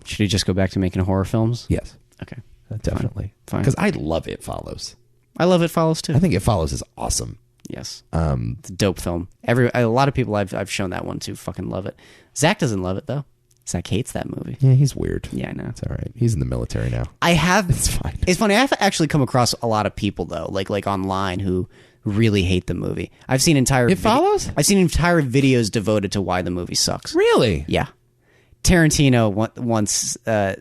Should he just go back to making horror films? Yes, Okay. definitely. Fine. Because I love It Follows. I love It Follows too. I think It Follows is awesome. Yes. It's a dope film. A lot of people I've shown that one to fucking love it. Zach doesn't love it though. Zach hates that movie. Yeah, he's weird. Yeah, I know. It's all right. He's in the military now. It's fine. It's funny. I've actually come across a lot of people though, like online who really hate the movie. I've seen entire It Follows? I've seen entire videos devoted to why the movie sucks. Really? Yeah. Tarantino once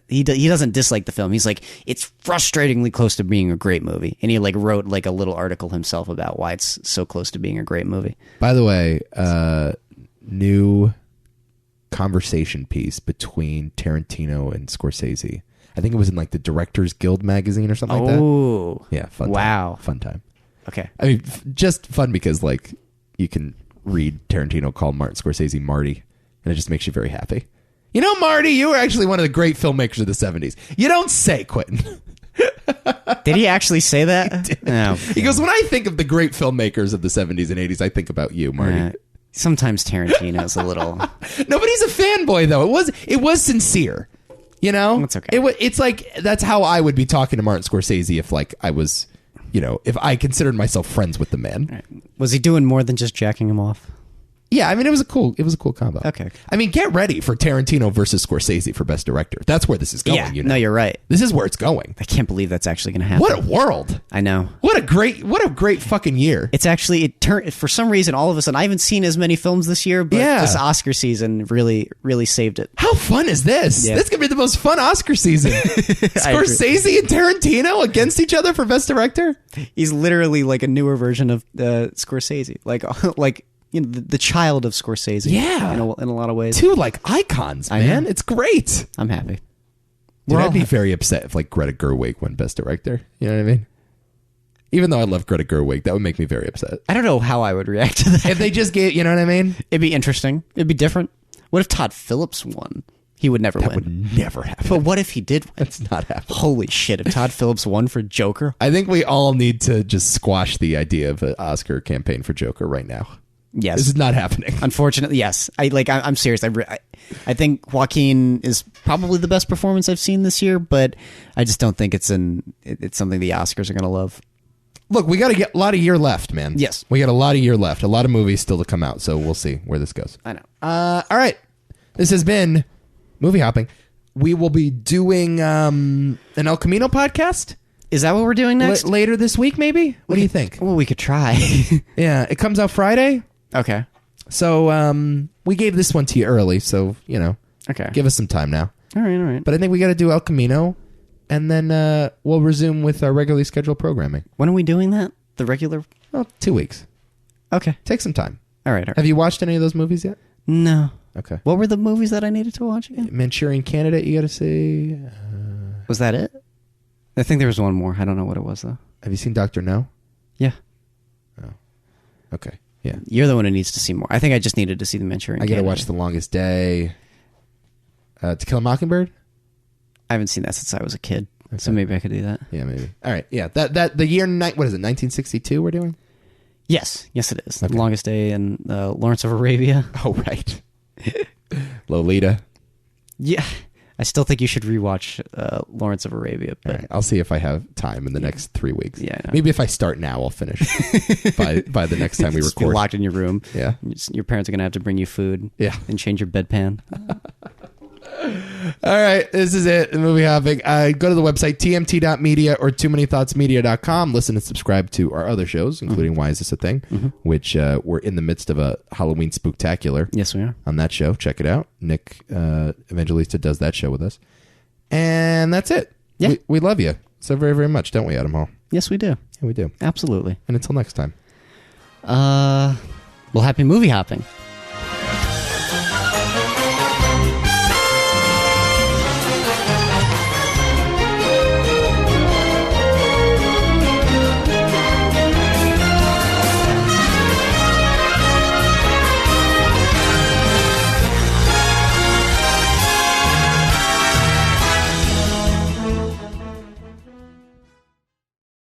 he doesn't dislike the film. He's like, it's frustratingly close to being a great movie, and he like wrote like a little article himself about why it's so close to being a great movie. By the way, new conversation piece between Tarantino and Scorsese. I think it was in like the Directors Guild magazine or something like that. Oh, Yeah, fun wow. time. Fun time. Okay. I mean, just fun because like you can read Tarantino call Martin Scorsese Marty, and it just makes you very happy. You know, Marty, you were actually one of the great filmmakers of the 70s. You don't say, Quentin. Did he actually say that? No. He goes, when I think of the great filmmakers of the 70s and 80s, I think about you, Marty. Sometimes Tarantino's a little... No, but he's a fanboy, though. It was sincere. You know? That's okay. It's like, that's how I would be talking to Martin Scorsese if like I was, you know, if I considered myself friends with the man. Was he doing more than just jacking him off? Yeah, I mean, it was a cool combo. Okay. I mean, get ready for Tarantino versus Scorsese for Best Director. That's where this is going. Yeah. You know? No, you're right. This is where it's going. I can't believe that's actually going to happen. What a world! I know. What a great fucking year. It's actually it turned for some reason all of a sudden. I haven't seen as many films this year, but Yeah. this Oscar season really saved it. How fun is this? Yeah. This could be the most fun Oscar season. Scorsese and Tarantino against each other for Best Director. He's literally like a newer version of Scorsese, like you know, the child of Scorsese. Yeah. in a lot of ways. Two like icons, man. It's great. I'm happy. Dude, I'd be very upset if like Greta Gerwig won Best Director. You know what I mean? Even though I love Greta Gerwig, that would make me very upset. I don't know how I would react to that. If they just gave, you know what I mean? It'd be interesting. It'd be different. What if Todd Phillips won? He would never That win. would never happen. But what if he did win? That's not happening. Holy shit! If Todd Phillips won for Joker, I think we all need to just squash the idea of an Oscar campaign for Joker right now. yes. This is not happening. Unfortunately, yes. I'm serious. I think Joaquin is probably the best performance I've seen this year, but I just don't think it's something the Oscars are going to love. look, we got to get a lot of year left, man. Yes. We got a lot of year left. A lot of movies still to come out, so we'll see where this goes. I know. All right. This has been Movie Hopping. We will be doing an El Camino podcast. Is that what we're doing next? Later this week, maybe? What do you think? Well, we could try. Yeah, it comes out Friday. Okay. So we gave this one to you early, so, Okay. give us some time now. All right. But I think we got to do El Camino, and then we'll resume with our regularly scheduled programming. When are we doing that? The regular? Well, 2 weeks. Okay. Take some time. All right. Have you watched any of those movies yet? No. Okay. What were the movies that I needed to watch again? Manchurian Candidate, you got to see. Was that it? I think there was one more. I don't know what it was, though. Have you seen Dr. No? Yeah. Oh. Okay. Yeah. You're the one who needs to see more. I think I just needed to see the Manchurian I got to Candidate. watch The Longest Day. To Kill a Mockingbird? I haven't seen that since I was a kid, Okay. so maybe I could do that. Yeah, maybe. All right. Yeah. That the year, what is it, 1962 we're doing? Yes, it is. Okay. The Longest Day and Lawrence of Arabia. Oh, right. Lolita. Yeah, I still think you should rewatch Lawrence of Arabia. But All right. I'll see if I have time in the next 3 weeks. Yeah, I know. Maybe if I start now, I'll finish by the next time we Just be record. locked in your room. Yeah. Your parents are gonna have to bring you food. Yeah. And change your bedpan. All right, this is it. Movie Hopping. Go to the website, tmt.media or toomanythoughtsmedia.com. Listen and subscribe to our other shows, including Why Is This a Thing, which we're in the midst of a Halloween spooktacular. Yes, we are. On that show. Check it out. Nick Evangelista does that show with us. And that's it. Yeah. We love you so very, very much, don't we, Adam Hall? Yes, we do. Yeah, we do. Absolutely. And until next time. Well, happy movie hopping.